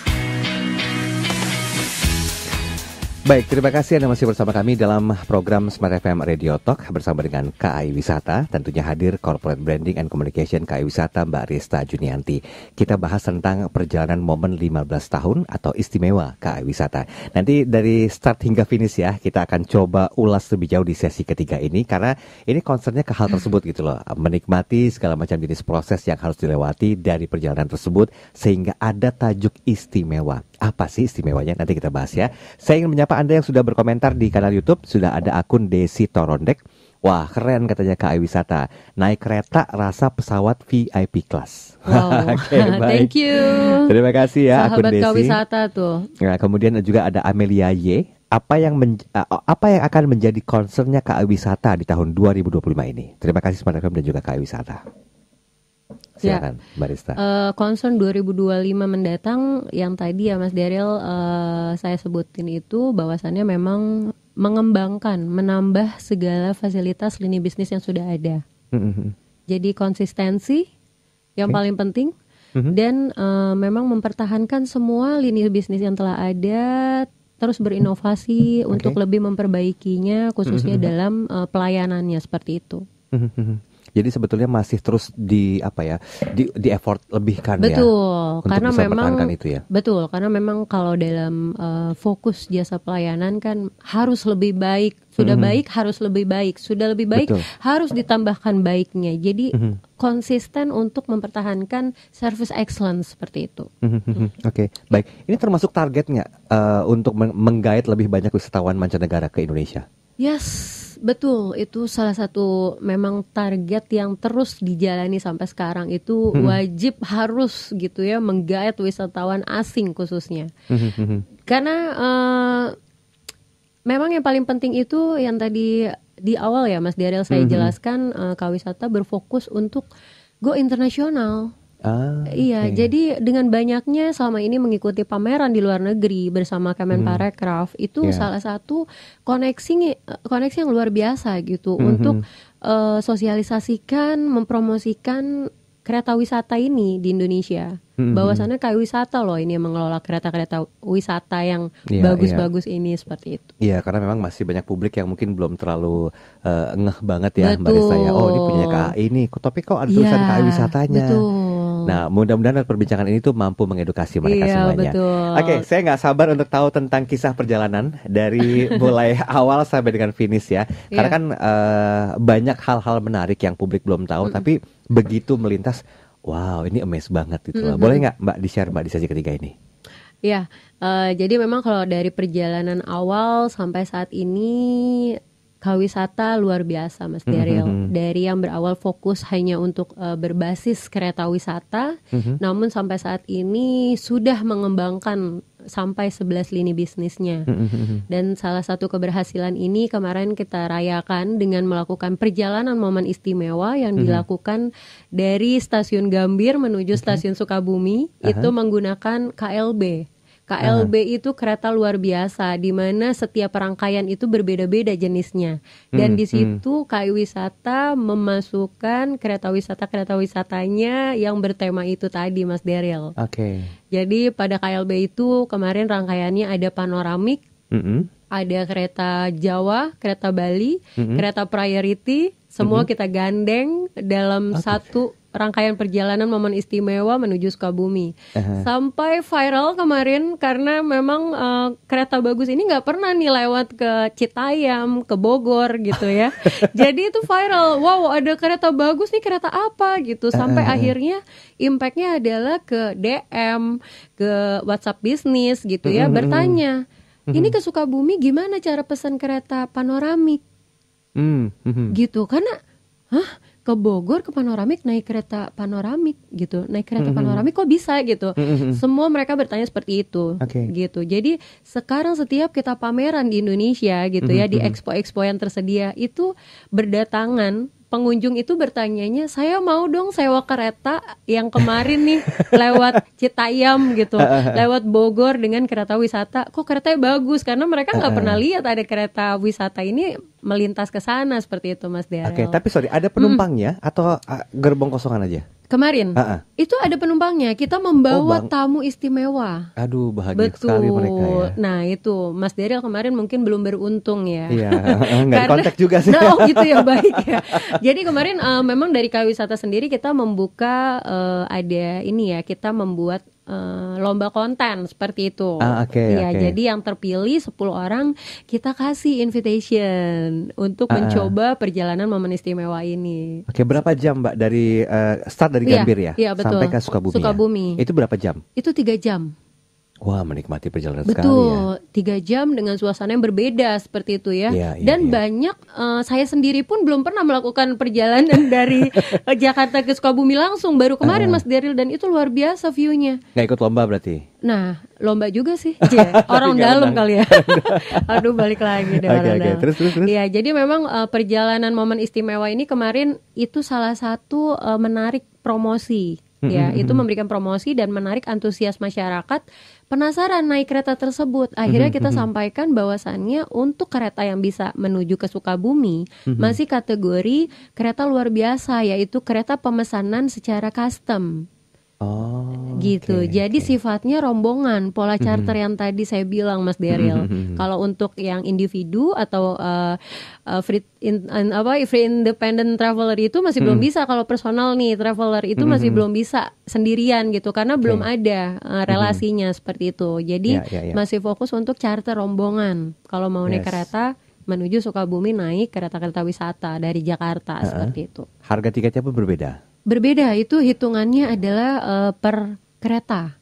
Speaker 3: Baik, terima kasih Anda masih bersama kami dalam program Smart FM Radio Talk bersama dengan KAI Wisata. Tentunya hadir Corporate Branding and Communication KAI Wisata Mbak Rista Junianti. Kita bahas tentang perjalanan momen 15 tahun atau istimewa KAI Wisata. Nanti dari start hingga finish ya, kita akan coba ulas lebih jauh di sesi ketiga ini. Karena ini concernnya ke hal tersebut gitu loh. Menikmati segala macam jenis proses yang harus dilewati dari perjalanan tersebut sehingga ada tajuk istimewa. Apa sih istimewanya? Nanti kita bahas ya. Saya ingin menyapa Anda yang sudah berkomentar di kanal YouTube. Sudah ada akun Desi Torondek. Wah, keren katanya KAI Wisata. Naik kereta rasa pesawat VIP class.
Speaker 4: Wow,
Speaker 3: okay,
Speaker 4: thank you.
Speaker 3: Terima kasih ya akun
Speaker 4: Sahabat
Speaker 3: Desi.
Speaker 4: KAI Wisata tuh.
Speaker 3: Nah, kemudian juga ada Amelia Y. Apa yang akan menjadi concernnya KAI Wisata di tahun 2025 ini? Terima kasih Smart FM dan juga KAI Wisata. Silakan, Mbak Rista.
Speaker 4: Concern 2025 mendatang yang tadi ya Mas Daryl saya sebutin itu bahwasannya memang mengembangkan, menambah segala fasilitas lini bisnis yang sudah ada. Jadi konsistensi yang paling penting dan memang mempertahankan semua lini bisnis yang telah ada, terus berinovasi untuk lebih memperbaikinya khususnya dalam pelayanannya seperti itu.
Speaker 3: Jadi sebetulnya masih terus di effort lebihkan ya.
Speaker 4: Betul, karena memang
Speaker 3: itu ya.
Speaker 4: Betul, karena memang kalau dalam fokus jasa pelayanan kan harus lebih baik. Sudah baik harus lebih baik. Sudah lebih baik harus ditambahkan baiknya. Jadi konsisten untuk mempertahankan service excellence seperti itu.
Speaker 3: Oke, baik. Ini termasuk target nggak untuk menggait lebih banyak wisatawan mancanegara ke Indonesia?
Speaker 4: Yes. Betul, itu salah satu memang target yang terus dijalani sampai sekarang itu wajib harus gitu ya menggait wisatawan asing khususnya. Karena memang yang paling penting itu yang tadi di awal ya Mas Daryl saya jelaskan KAI Wisata berfokus untuk go internasional. Iya,
Speaker 3: oke.
Speaker 4: jadi dengan banyaknya selama ini mengikuti pameran di luar negeri bersama Kemenparekraf itu
Speaker 3: Iya.
Speaker 4: salah satu koneksi yang luar biasa gitu untuk sosialisasikan, mempromosikan kereta wisata ini di Indonesia. Bahwasannya kayak wisata loh ini yang mengelola kereta-kereta wisata yang
Speaker 3: Iya,
Speaker 4: bagus-bagus ini seperti itu.
Speaker 3: Iya, karena memang masih banyak publik yang mungkin belum terlalu ngeh banget ya Mbak
Speaker 4: Betul.
Speaker 3: Risa ya. Oh, ini punya KAI nih, tapi kok ada tulisan
Speaker 4: Iya,
Speaker 3: KAI wisatanya.
Speaker 4: betul.
Speaker 3: Nah, mudah-mudahan perbincangan ini tuh mampu mengedukasi mereka
Speaker 4: Iya,
Speaker 3: semuanya.
Speaker 4: betul.
Speaker 3: Oke, saya nggak sabar untuk tahu tentang kisah perjalanan dari mulai awal sampai dengan finish ya. Karena kan banyak hal-hal menarik yang publik belum tahu, tapi begitu melintas, wow, ini amaze banget gitu loh. Boleh nggak Mbak di-share Mbak di sesi ketiga ini?
Speaker 4: Ya, jadi memang kalau dari perjalanan awal sampai saat ini Kawisata luar biasa Mas Daryl. Dari yang berawal fokus hanya untuk berbasis kereta wisata, namun sampai saat ini sudah mengembangkan sampai 11 lini bisnisnya. Dan salah satu keberhasilan ini kemarin kita rayakan dengan melakukan perjalanan momen istimewa yang dilakukan dari stasiun Gambir menuju stasiun Sukabumi itu menggunakan KLB. KLB itu kereta luar biasa di mana setiap rangkaian itu berbeda-beda jenisnya. Dan di situ KAI Wisata memasukkan kereta wisatanya yang bertema itu tadi Mas Daryl.
Speaker 3: Oke.
Speaker 4: Jadi pada KLB itu kemarin rangkaiannya ada panoramik, ada kereta Jawa, kereta Bali, kereta priority, semua kita gandeng dalam satu rangkaian perjalanan momen istimewa menuju Sukabumi. Sampai viral kemarin karena memang kereta bagus ini nggak pernah nih lewat ke Citayam, ke Bogor gitu ya. Jadi itu viral, wow ada kereta bagus nih, kereta apa gitu. Sampai akhirnya impactnya adalah ke DM, ke WhatsApp bisnis gitu ya, bertanya, ini ke Sukabumi gimana cara pesan kereta panoramik? Gitu, karena ke Bogor ke panoramik naik kereta panoramik gitu, naik kereta panoramik kok bisa gitu. Semua mereka bertanya seperti itu, gitu. Jadi sekarang setiap kita pameran di Indonesia gitu ya, di expo-expo yang tersedia itu berdatangan pengunjung itu bertanyanya, saya mau dong sewa kereta yang kemarin nih lewat Citayam gitu, lewat Bogor dengan kereta wisata. Kok keretanya bagus? Karena mereka nggak pernah lihat ada kereta wisata ini melintas ke sana seperti itu, Mas Daryl.
Speaker 3: Oke, tapi sorry, ada penumpangnya atau gerbong kosongan aja?
Speaker 4: Kemarin itu ada penumpangnya. Kita membawa tamu istimewa.
Speaker 3: Aduh, bahagia sekali mereka ya.
Speaker 4: Nah itu Mas Daryl kemarin mungkin belum beruntung ya.
Speaker 3: Iya, nggak di kontak juga sih.
Speaker 4: Nah gitu ya, baik ya. Jadi kemarin memang dari KAI Wisata sendiri kita membuka ada ini ya, kita membuat lomba konten seperti itu. Iya, jadi yang terpilih 10 orang kita kasih invitation untuk mencoba perjalanan momen istimewa ini.
Speaker 3: Oke, berapa jam Mbak dari start dari Gambir ya?
Speaker 4: Iya, betul.
Speaker 3: Sampai ke Sukabumi.
Speaker 4: Ya?
Speaker 3: Itu berapa jam?
Speaker 4: Itu 3 jam.
Speaker 3: Wah, menikmati perjalanan sekali ya.
Speaker 4: Betul, 3 jam dengan suasana yang berbeda seperti itu ya. Dan banyak, saya sendiri pun belum pernah melakukan perjalanan dari Jakarta ke Sukabumi langsung. Baru kemarin Mas Daryl, dan itu luar biasa view-nya.
Speaker 3: Nggak ikut lomba berarti?
Speaker 4: Nah, lomba juga sih. Orang dalam kali ya. Aduh, balik lagi deh orang dalam.
Speaker 3: Terus.
Speaker 4: Ya, jadi memang perjalanan momen istimewa ini kemarin itu salah satu menarik promosi. Ya, itu memberikan promosi dan menarik antusias masyarakat penasaran naik kereta tersebut. Akhirnya kita sampaikan bahwasannya untuk kereta yang bisa menuju ke Sukabumi masih kategori kereta luar biasa, yaitu kereta pemesanan secara custom. Gitu. Jadi sifatnya rombongan, pola charter yang tadi saya bilang Mas Daryl. Kalau untuk yang individu atau free independent traveler itu masih belum bisa. Kalau personal nih traveler itu masih belum bisa sendirian gitu, karena belum ada relasinya seperti itu. Jadi masih fokus untuk charter rombongan. Kalau mau naik kereta menuju Sukabumi naik kereta-kereta wisata dari Jakarta seperti itu.
Speaker 3: Harga tiketnya pun berbeda?
Speaker 4: Berbeda, itu hitungannya adalah per kereta.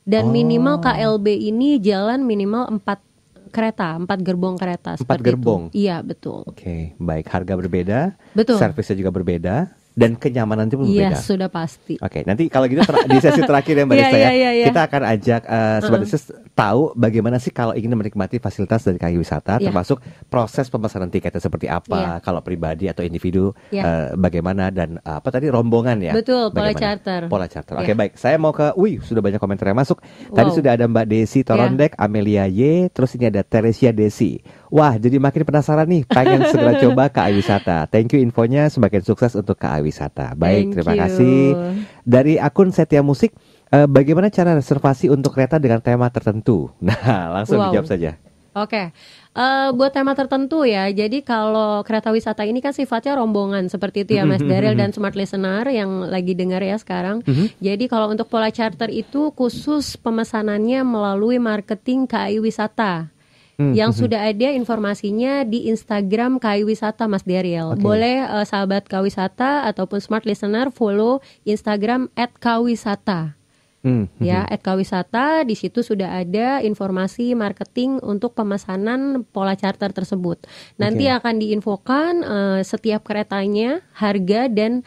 Speaker 4: Dan minimal KLB ini jalan minimal 4 kereta, 4 gerbong kereta.
Speaker 3: 4 gerbong?
Speaker 4: Itu. Iya, betul.
Speaker 3: Oke, baik. Harga berbeda,
Speaker 4: betul.
Speaker 3: servisnya juga berbeda, dan kenyamanan itu berbeda.
Speaker 4: Yes, sudah pasti.
Speaker 3: Oke, nanti kalau gitu di sesi terakhir ya Mbak Desa kita akan ajak Sobat Listeners tahu bagaimana sih kalau ingin menikmati fasilitas dari KAI Wisata, termasuk proses pemesanan tiketnya seperti apa, kalau pribadi atau individu bagaimana, dan apa tadi rombongan ya.
Speaker 4: Betul, pola charter.
Speaker 3: Oke, baik. Saya mau ke sudah banyak komentar yang masuk. Tadi sudah ada Mbak Desi Torondek, Amelia Y, terus ini ada Teresia Desi. Wah, jadi makin penasaran nih, pengen segera coba KAI Wisata. Thank you infonya, semakin sukses untuk KAI Wisata. Baik, terima kasih. Dari akun Setia Musik, bagaimana cara reservasi untuk kereta dengan tema tertentu? Nah, langsung dijawab saja.
Speaker 4: Oke, buat tema tertentu ya. Jadi kalau kereta wisata ini kan sifatnya rombongan seperti itu ya Mas Daryl dan Smart Listener yang lagi dengar ya sekarang. Jadi kalau untuk pola charter itu khusus pemesanannya melalui marketing KAI Wisata. Yang sudah ada informasinya di Instagram KAI Wisata Mas Daryl. Boleh sahabat KAI Wisata ataupun Smart Listener follow Instagram @KAIWisata. Ya, @KAIWisata, di situ sudah ada informasi marketing untuk pemesanan pola charter tersebut. Nanti akan diinfokan setiap keretanya, harga dan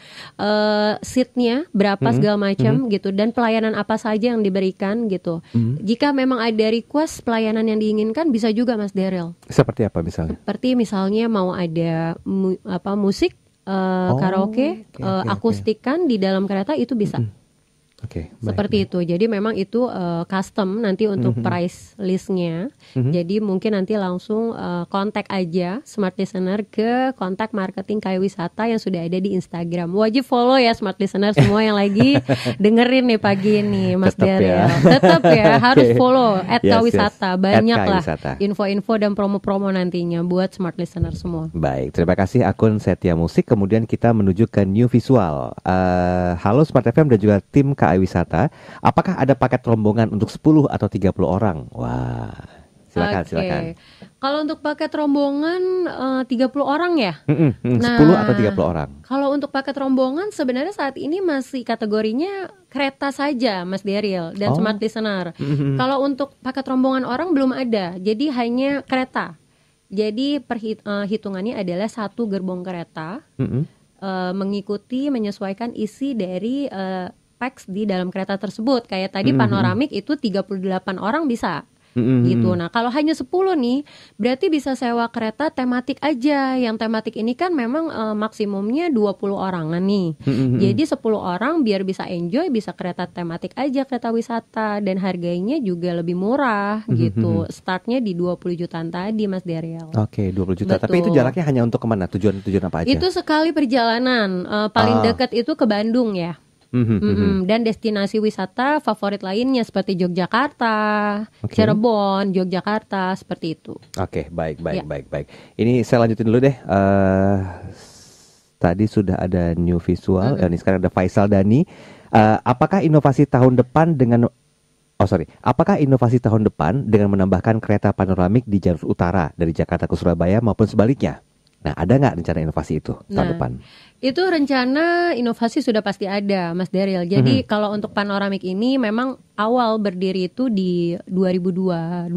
Speaker 4: seatnya berapa segala macam gitu, dan pelayanan apa saja yang diberikan gitu. Jika memang ada request pelayanan yang diinginkan bisa juga Mas Daryl.
Speaker 3: Seperti apa misalnya?
Speaker 4: Seperti misalnya mau ada musik, karaoke, akustikan di dalam kereta itu bisa. Seperti itu. Jadi memang itu custom nanti untuk price listnya. Jadi mungkin nanti langsung kontak aja Smart Listener ke kontak marketing KAI Wisata yang sudah ada di Instagram. Wajib follow ya Smart Listener semua yang lagi dengerin nih pagi ini Mas Daryl. Tetap ya harus follow KAI Wisata. Banyak lah info-info dan promo-promo nantinya buat Smart Listener semua.
Speaker 3: Baik, terima kasih akun Setia Musik. Kemudian kita menuju ke New Visual. Halo Smart FM dan juga tim KAI Wisata, apakah ada paket rombongan untuk 10 atau 30 orang? Wah, silakan.
Speaker 4: Kalau untuk paket rombongan 30 orang ya?
Speaker 3: 10 atau 30 orang.
Speaker 4: Kalau untuk paket rombongan sebenarnya saat ini masih kategorinya kereta saja Mas Daryl dan Smart Listener. Kalau untuk paket rombongan orang belum ada, jadi hanya kereta. Jadi hitungannya adalah satu gerbong kereta mengikuti menyesuaikan isi dari di dalam kereta tersebut. Kayak tadi panoramik itu 38 orang bisa gitu. Nah kalau hanya 10 nih berarti bisa sewa kereta tematik aja. Yang tematik ini kan memang maksimumnya 20 orangan nih. Jadi 10 orang biar bisa enjoy, bisa kereta tematik aja, kereta wisata, dan harganya juga lebih murah gitu. Startnya di 20 jutaan tadi Mas Daryl.
Speaker 3: Oke, 20 juta. Betul. Tapi itu jaraknya hanya untuk kemana? Tujuan apa aja?
Speaker 4: Itu sekali perjalanan. Paling dekat itu ke Bandung ya. Dan destinasi wisata favorit lainnya seperti Yogyakarta, Cirebon, Yogyakarta, seperti itu.
Speaker 3: Oke, baik. Ini saya lanjutin dulu deh. Tadi sudah ada New Visual, ini sekarang ada Faisal Dani. Apakah inovasi tahun depan dengan menambahkan kereta panoramik di jalur utara dari Jakarta ke Surabaya maupun sebaliknya? Nah, ada nggak rencana inovasi itu tahun depan?
Speaker 4: Itu rencana inovasi sudah pasti ada, Mas Daryl. Jadi kalau untuk panoramik ini memang awal berdiri itu di 2022.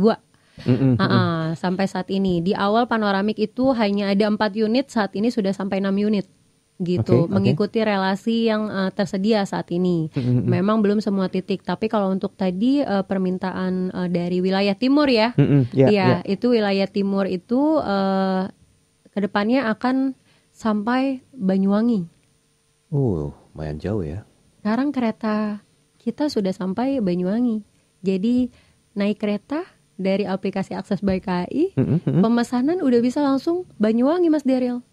Speaker 4: Sampai saat ini. Di awal panoramik itu hanya ada 4 unit, saat ini sudah sampai 6 unit. Gitu, mengikuti relasi yang tersedia saat ini. Memang belum semua titik, tapi kalau untuk tadi permintaan dari wilayah timur ya. Itu wilayah timur itu kedepannya akan sampai Banyuwangi.
Speaker 3: Lumayan jauh ya.
Speaker 4: Sekarang kereta kita sudah sampai Banyuwangi. Jadi naik kereta dari aplikasi Akses by KAI, pemesanan udah bisa langsung Banyuwangi Mas Daryl.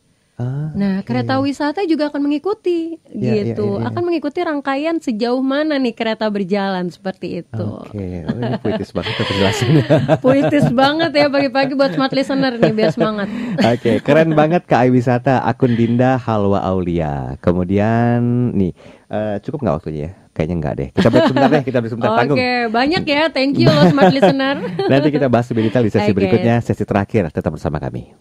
Speaker 4: Nah, kereta wisata juga akan mengikuti gitu. Akan mengikuti rangkaian sejauh mana nih kereta berjalan seperti itu.
Speaker 3: Ini puitis banget penjelasannya.
Speaker 4: Puitis banget ya pagi-pagi buat Smart Listener nih biar semangat.
Speaker 3: Keren banget KAI Wisata, akun Dinda Halwa Aulia. Kemudian nih, cukup nggak waktunya ya? Kayaknya enggak deh. Kita break sebentar, tanggung.
Speaker 4: Banyak ya. Thank you loh Smart Listener.
Speaker 3: Nanti kita bahas lebih detail di sesi berikutnya, sesi terakhir. Tetap bersama kami.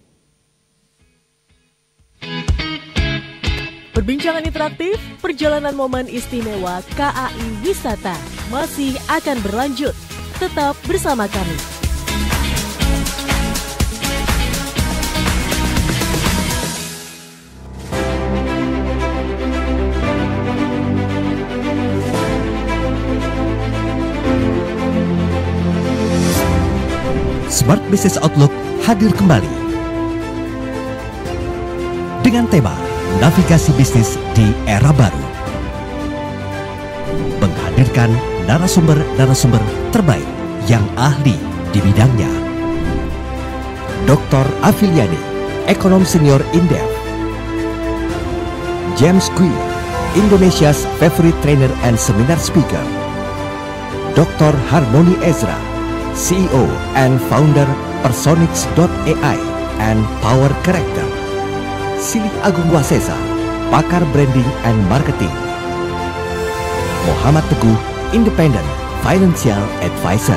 Speaker 2: Perbincangan interaktif, perjalanan momen istimewa KAI Wisata masih akan berlanjut. Tetap bersama kami.
Speaker 5: Smart Business Outlook hadir kembali dengan tema Navigasi Bisnis di Era Baru, menghadirkan narasumber-narasumber terbaik yang ahli di bidangnya. Dr. Afiliani, Ekonom Senior Indef. James Kui, Indonesia's favorite trainer and seminar speaker. Dr. Harmony Ezra, CEO and founder Personix.ai and Power Character. Silih Agung Wasesa, pakar branding and marketing. Muhammad Teguh, Independent Financial Advisor.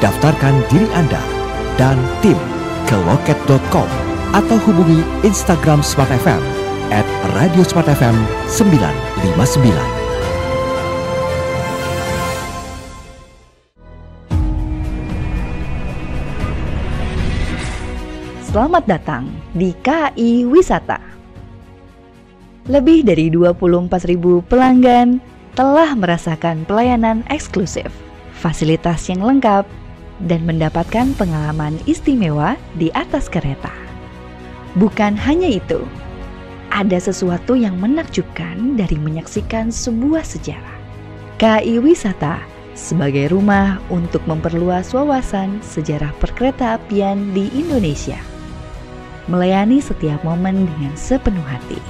Speaker 5: Daftarkan diri Anda dan tim ke loket.com atau hubungi Instagram Smart FM @radiosmartfm 959.
Speaker 1: Selamat datang di KAI Wisata. Lebih dari 24.000 pelanggan telah merasakan pelayanan eksklusif, fasilitas yang lengkap, dan mendapatkan pengalaman istimewa di atas kereta. Bukan hanya itu, ada sesuatu yang menakjubkan dari menyaksikan sebuah sejarah. KAI Wisata sebagai rumah untuk memperluas wawasan sejarah perkereta-apian di Indonesia. Melayani setiap momen dengan sepenuh hati.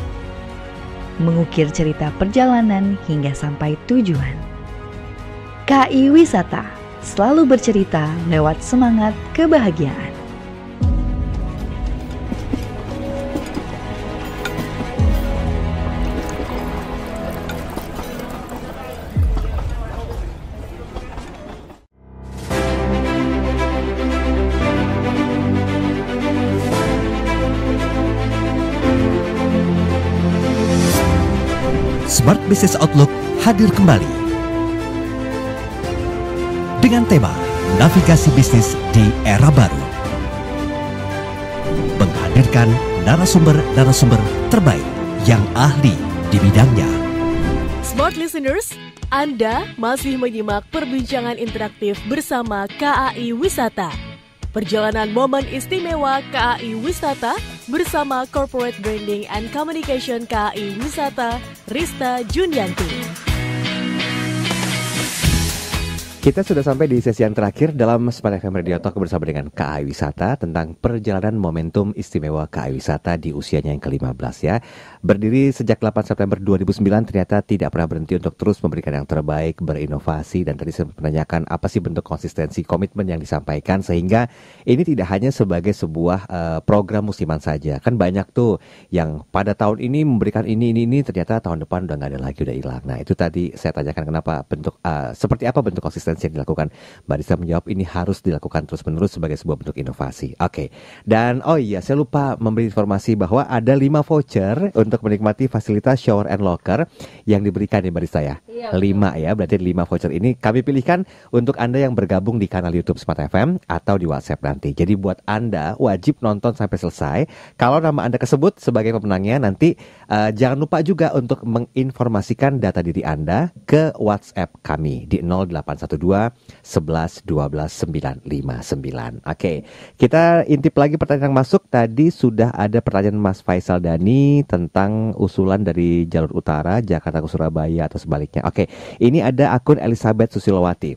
Speaker 1: Mengukir cerita perjalanan hingga sampai tujuan. KAI Wisata selalu bercerita lewat semangat kebahagiaan.
Speaker 5: Smart Business Outlook hadir kembali dengan tema Navigasi Bisnis di Era Baru, menghadirkan narasumber-narasumber terbaik yang ahli di bidangnya.
Speaker 2: Smart Listeners, Anda masih menyimak perbincangan interaktif bersama KAI Wisata. Perjalanan momen istimewa KAI Wisata bersama Corporate Branding and Communication KAI Wisata, Rista Junianti.
Speaker 3: Kita sudah sampai di sesi yang terakhir dalam Smart FM Radio Talk bersama dengan KAI Wisata tentang perjalanan momentum istimewa KAI Wisata di usianya yang ke-15 ya. Berdiri sejak 8 September 2009 ternyata tidak pernah berhenti untuk terus memberikan yang terbaik, berinovasi, dan tadi saya menanyakan apa sih bentuk konsistensi komitmen yang disampaikan sehingga ini tidak hanya sebagai sebuah program musiman saja. Kan banyak tuh yang pada tahun ini memberikan ini ternyata tahun depan udah nggak ada lagi, udah hilang. Nah itu tadi saya tanyakan kenapa seperti apa bentuk konsistensi yang dilakukan. Mbak Rista menjawab ini harus dilakukan terus-menerus sebagai sebuah bentuk inovasi. Oke. Dan oh iya saya lupa memberi informasi bahwa ada 5 voucher untuk menikmati fasilitas shower and locker yang diberikan ya Mbak Rista ya. 5 ya, berarti 5 voucher ini kami pilihkan untuk Anda yang bergabung di kanal YouTube Smart FM atau di WhatsApp nanti. Jadi buat Anda wajib nonton sampai selesai. Kalau nama Anda kesebut sebagai pemenangnya nanti jangan lupa juga untuk menginformasikan data diri Anda ke WhatsApp kami di 0812 11 12 959. Oke, kita intip lagi pertanyaan yang masuk. Tadi sudah ada pertanyaan Mas Faisal Dani tentang usulan dari jalur utara Jakarta ke Surabaya atau sebaliknya. Oke, ini ada akun Elizabeth Susilowati.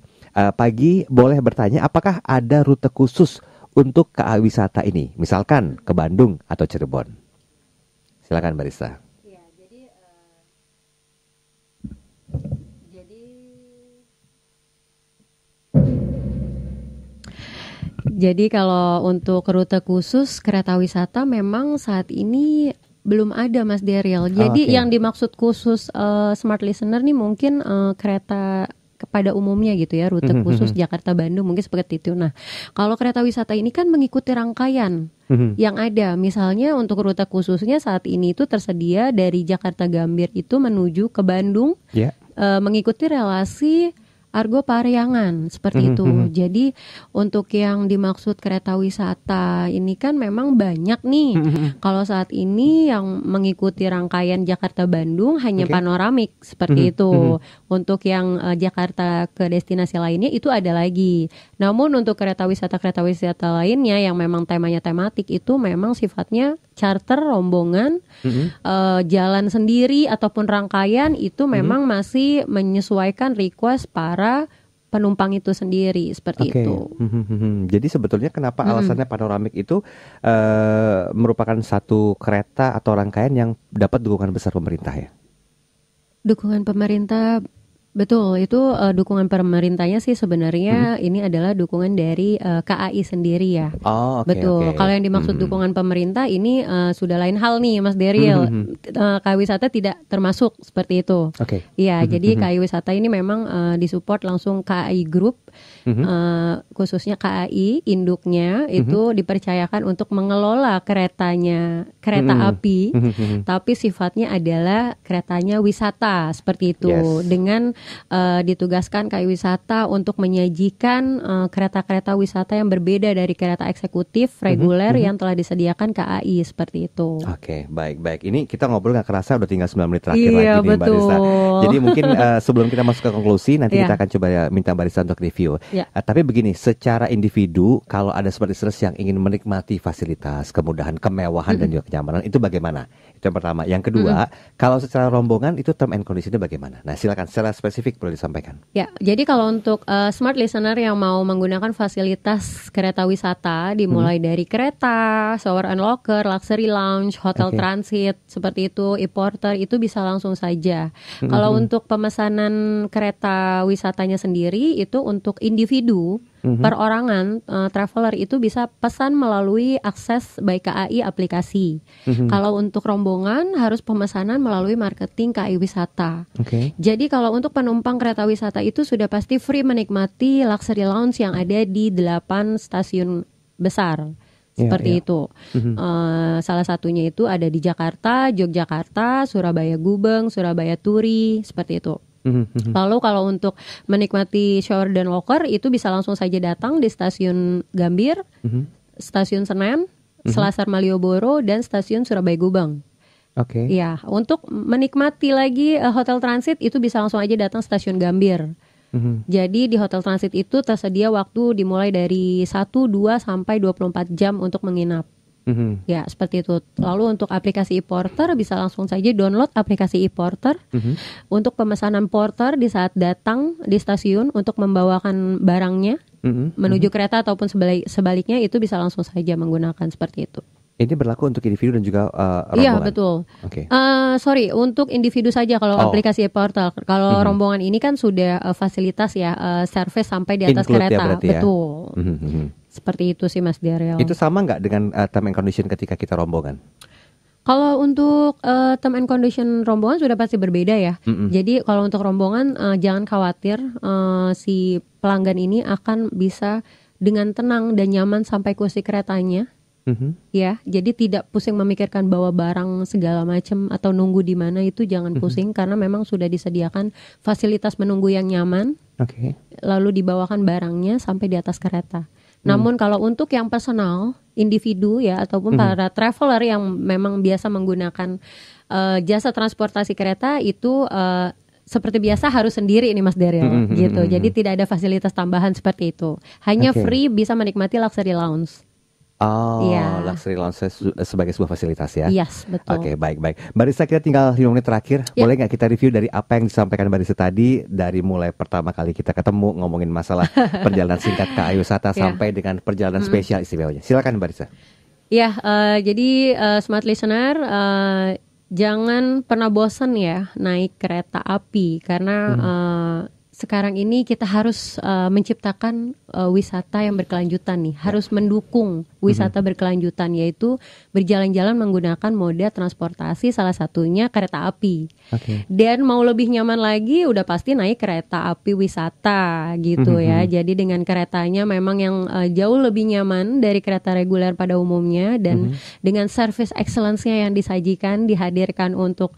Speaker 3: Pagi boleh bertanya apakah ada rute khusus untuk KAI Wisata ini, misalkan ke Bandung atau Cirebon? Silakan Mbak Rista.
Speaker 4: Jadi kalau untuk rute khusus kereta wisata memang saat ini belum ada Mas Daryl. Jadi yang dimaksud khusus Smart Listener nih mungkin kereta kepada umumnya gitu ya, rute khusus Jakarta Bandung mungkin seperti itu. Nah, kalau kereta wisata ini kan mengikuti rangkaian yang ada. Misalnya untuk rute khususnya saat ini itu tersedia dari Jakarta Gambir itu menuju ke Bandung, mengikuti relasi Argo Parahyangan seperti itu. Jadi untuk yang dimaksud kereta wisata ini kan memang banyak nih. Kalau saat ini yang mengikuti rangkaian Jakarta-Bandung hanya panoramik seperti itu. Untuk yang Jakarta ke destinasi lainnya itu ada lagi. Namun untuk kereta wisata lainnya yang memang temanya tematik itu memang sifatnya charter, rombongan, jalan sendiri ataupun rangkaian itu memang masih menyesuaikan request para penumpang itu sendiri seperti itu.
Speaker 3: Jadi sebetulnya kenapa alasannya panoramik itu merupakan satu kereta atau rangkaian yang dapat dukungan besar pemerintah ya? Dukungan pemerintah.
Speaker 4: Betul, itu dukungan pemerintahnya sih sebenarnya ini adalah dukungan dari KAI sendiri ya.
Speaker 3: Oh,
Speaker 4: betul. Kalau yang dimaksud dukungan pemerintah ini sudah lain hal nih, Mas Daryl. KAI Wisata tidak termasuk seperti itu. Iya, jadi KAI Wisata ini memang disupport langsung KAI Group, khususnya KAI induknya itu dipercayakan untuk mengelola kereta api, tapi sifatnya adalah keretanya wisata seperti itu. Dengan ditugaskan KAI Wisata untuk menyajikan kereta-kereta wisata yang berbeda dari kereta eksekutif reguler yang telah disediakan KAI seperti itu.
Speaker 3: Baik. Ini kita ngobrol nggak kerasa udah tinggal 9 menit terakhir lagi nih Mbak Risa. Jadi mungkin sebelum kita masuk ke konklusi nanti kita akan coba minta Mbak Risa untuk review. Tapi begini, secara individu kalau ada seperti yang ingin menikmati fasilitas, kemudahan, kemewahan dan juga kenyamanan itu bagaimana? Itu yang pertama. Yang kedua, kalau secara rombongan itu term and conditionnya bagaimana? Nah silakan secara spesifik boleh disampaikan.
Speaker 4: Ya, jadi kalau untuk smart listener yang mau menggunakan fasilitas kereta wisata dimulai dari kereta, shower and locker, luxury lounge, hotel transit seperti itu, e-porter itu bisa langsung saja. Kalau untuk pemesanan kereta wisatanya sendiri itu untuk individu, perorangan, traveler itu bisa pesan melalui akses by KAI aplikasi. Kalau untuk rombongan harus pemesanan melalui marketing KAI Wisata. Jadi kalau untuk penumpang kereta wisata itu sudah pasti free menikmati luxury lounge yang ada di 8 stasiun besar. Seperti itu. Salah satunya itu ada di Jakarta, Yogyakarta, Surabaya Gubeng, Surabaya Turi, seperti itu. Lalu kalau untuk menikmati shower dan locker itu bisa langsung saja datang di stasiun Gambir, stasiun Senen, Selasar Malioboro dan stasiun Surabaya Gubeng. Ya, untuk menikmati lagi hotel transit itu bisa langsung aja datang stasiun Gambir. Jadi di hotel transit itu tersedia waktu dimulai dari 1, 2 sampai 24 jam untuk menginap. Ya, seperti itu. Lalu untuk aplikasi e-porter bisa langsung saja download aplikasi e-porter. Untuk pemesanan porter di saat datang di stasiun untuk membawakan barangnya menuju kereta ataupun sebaliknya itu bisa langsung saja menggunakan seperti itu.
Speaker 3: Ini berlaku untuk individu dan juga rombongan?
Speaker 4: Iya, betul. Untuk individu saja kalau aplikasi e-portal. Kalau rombongan ini kan sudah fasilitas ya, service sampai di atas kereta. Betul. Seperti itu sih Mas Daryl.
Speaker 3: Itu sama nggak dengan term and condition ketika kita rombongan?
Speaker 4: Kalau untuk term and condition rombongan sudah pasti berbeda ya. Jadi kalau untuk rombongan jangan khawatir, si pelanggan ini akan bisa dengan tenang dan nyaman sampai kursi keretanya. Ya, jadi tidak pusing memikirkan bawa barang segala macam atau nunggu di mana, itu jangan pusing karena memang sudah disediakan fasilitas menunggu yang nyaman. Lalu dibawakan barangnya sampai di atas kereta. Namun kalau untuk yang personal, individu ya ataupun para traveler yang memang biasa menggunakan jasa transportasi kereta itu seperti biasa harus sendiri ini Mas Daryl gitu. Jadi tidak ada fasilitas tambahan seperti itu. Hanya free bisa menikmati luxury lounge. Luxury lounge sebagai sebuah fasilitas ya. Yes, betul.
Speaker 3: Baik. Mbak Risa, kita tinggal 5 menit terakhir. Boleh nggak kita review dari apa yang disampaikan Mbak Risa tadi, dari mulai pertama kali kita ketemu ngomongin masalah perjalanan singkat KAI Wisata sampai dengan perjalanan spesial istimewanya. Silakan Mbak Risa.
Speaker 4: Jadi smart listener, jangan pernah bosan ya naik kereta api karena sekarang ini kita harus menciptakan wisata yang berkelanjutan nih, harus mendukung wisata berkelanjutan, yaitu berjalan-jalan menggunakan moda transportasi salah satunya kereta api. Dan mau lebih nyaman lagi udah pasti naik kereta api wisata gitu ya. Jadi dengan keretanya memang yang jauh lebih nyaman dari kereta reguler pada umumnya dan dengan service excellence-nya yang dihadirkan untuk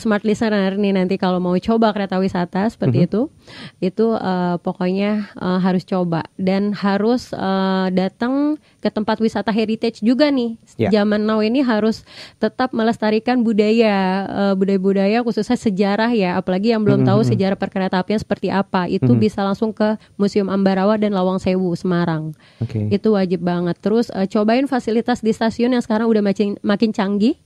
Speaker 4: smart listener nih nanti kalau mau coba kereta wisata seperti itu. Itu pokoknya harus coba dan harus datang ke tempat wisata heritage juga nih. Zaman now ini harus tetap melestarikan budaya-budaya khususnya sejarah ya, apalagi yang belum tahu sejarah perkeretaapian seperti apa. Itu bisa langsung ke Museum Ambarawa dan Lawang Sewu Semarang. Itu wajib banget. Terus cobain fasilitas di stasiun yang sekarang udah makin canggih.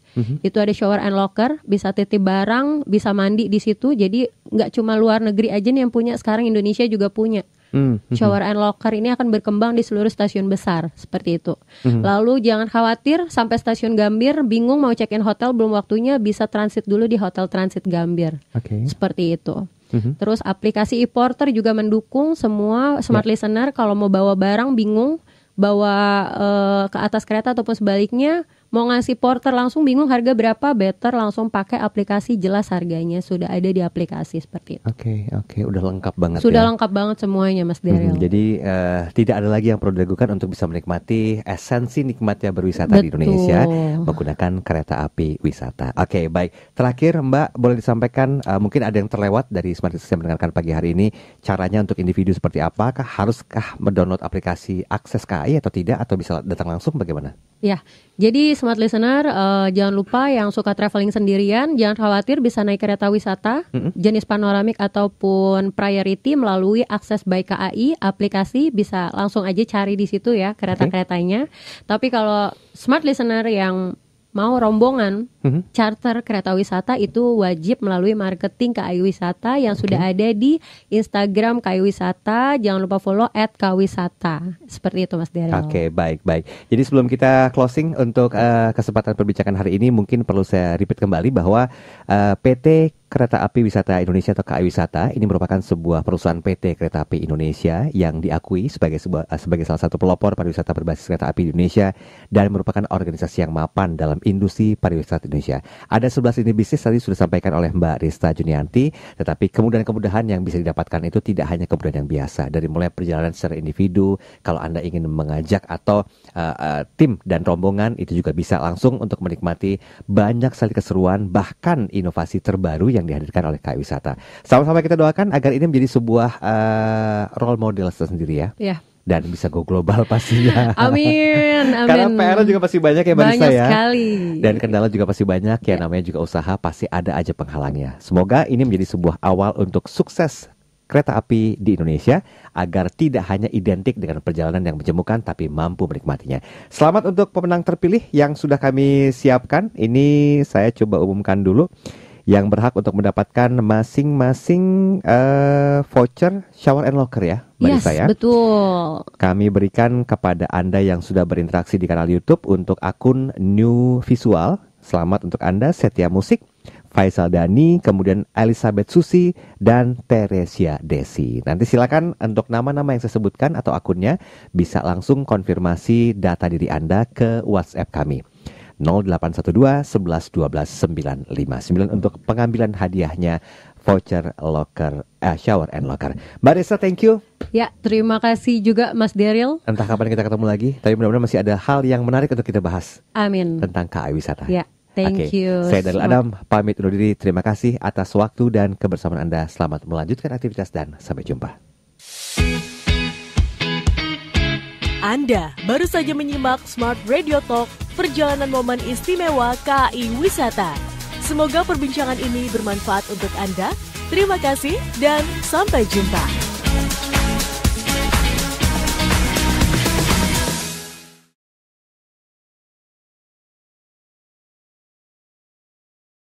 Speaker 4: Itu ada shower and locker, bisa titip barang, bisa mandi di situ. Jadi nggak cuma luar negeri aja nih yang punya, sekarang Indonesia juga punya. Shower and locker ini akan berkembang di seluruh stasiun besar seperti itu. Lalu jangan khawatir sampai stasiun Gambir bingung mau check-in hotel belum waktunya, bisa transit dulu di Hotel Transit Gambir. Seperti itu. Terus aplikasi e-porter juga mendukung semua smart listener kalau mau bawa barang bingung bawa ke atas kereta ataupun sebaliknya, mau ngasih porter langsung bingung harga berapa, better langsung pakai aplikasi, jelas harganya sudah ada di aplikasi seperti itu.
Speaker 3: Oke, udah lengkap banget.
Speaker 4: Sudah lengkap banget semuanya, Mas Daryl.
Speaker 3: Jadi tidak ada lagi yang perlu diragukan untuk bisa menikmati esensi nikmatnya berwisata di Indonesia menggunakan kereta api wisata. Oke, baik. Terakhir Mbak, boleh disampaikan mungkin ada yang terlewat dari Smart Listener yang mendengarkan pagi hari ini, caranya untuk individu seperti apakah haruskah mendownload aplikasi Akses KAI atau tidak, atau bisa datang langsung, bagaimana?
Speaker 4: Ya, jadi Smart Listener jangan lupa yang suka traveling sendirian, jangan khawatir bisa naik kereta wisata jenis panoramik ataupun priority melalui Akses by KAI aplikasi, bisa langsung aja cari di situ ya kereta-keretanya. Tapi kalau Smart Listener yang mau rombongan charter kereta wisata itu wajib melalui marketing KAI Wisata yang sudah ada di Instagram KAI Wisata. Jangan lupa follow @kawisata. Seperti itu Mas Daryl.
Speaker 3: Oke, baik. Jadi sebelum kita closing untuk kesempatan perbincangan hari ini, mungkin perlu saya repeat kembali bahwa PT Kereta Api Wisata Indonesia atau KAI Wisata ini merupakan sebuah perusahaan PT Kereta Api Indonesia yang diakui sebagai salah satu pelopor pariwisata berbasis kereta api di Indonesia dan merupakan organisasi yang mapan dalam industri pariwisata Indonesia. Ada 11 lini bisnis tadi sudah disampaikan oleh Mbak Rista Junianti, tetapi kemudahan-kemudahan yang bisa didapatkan itu tidak hanya kemudahan yang biasa, dari mulai perjalanan secara individu, kalau Anda ingin mengajak atau tim dan rombongan itu juga bisa langsung untuk menikmati banyak sekali keseruan, bahkan inovasi terbaru yang dihadirkan oleh KAI Wisata. Sama-sama kita doakan agar ini menjadi sebuah role model tersendiri ya. Dan bisa go global pastinya.
Speaker 4: Amin.
Speaker 3: Karena PR juga pasti banyak ya Mbak Rista ya.
Speaker 4: Banyak sekali.
Speaker 3: Dan kendala juga pasti banyak ya, namanya juga usaha, pasti ada aja penghalangnya. Semoga ini menjadi sebuah awal untuk sukses kereta api di Indonesia agar tidak hanya identik dengan perjalanan yang menjemukan tapi mampu menikmatinya. Selamat untuk pemenang terpilih yang sudah kami siapkan. Ini saya coba umumkan dulu. Yang berhak untuk mendapatkan masing-masing voucher shower and locker ya, Mbak Rista ya.
Speaker 4: Betul.
Speaker 3: Kami berikan kepada Anda yang sudah berinteraksi di kanal YouTube untuk akun New Visual. Selamat untuk Anda, Setia Musik, Faisal Dani, kemudian Elizabeth Susi, dan Teresia Desi. Nanti silakan untuk nama-nama yang saya sebutkan atau akunnya bisa langsung konfirmasi data diri Anda ke WhatsApp kami. 0812 11 12 959 untuk pengambilan hadiahnya voucher locker shower and locker. Mbak Rista, thank you.
Speaker 4: Ya, terima kasih juga Mas Daryl.
Speaker 3: Entah kapan kita ketemu lagi, tapi mudah-mudahan masih ada hal yang menarik untuk kita bahas.
Speaker 4: Amin.
Speaker 3: Tentang KAI Wisata.
Speaker 4: Ya, thank you.
Speaker 3: Saya Daryl Adam, pamit undur diri. Terima kasih atas waktu dan kebersamaan Anda. Selamat melanjutkan aktivitas dan sampai jumpa.
Speaker 2: Anda baru saja menyimak Smart Radio Talk, perjalanan momen istimewa KAI Wisata. Semoga perbincangan ini bermanfaat untuk Anda. Terima kasih dan sampai jumpa.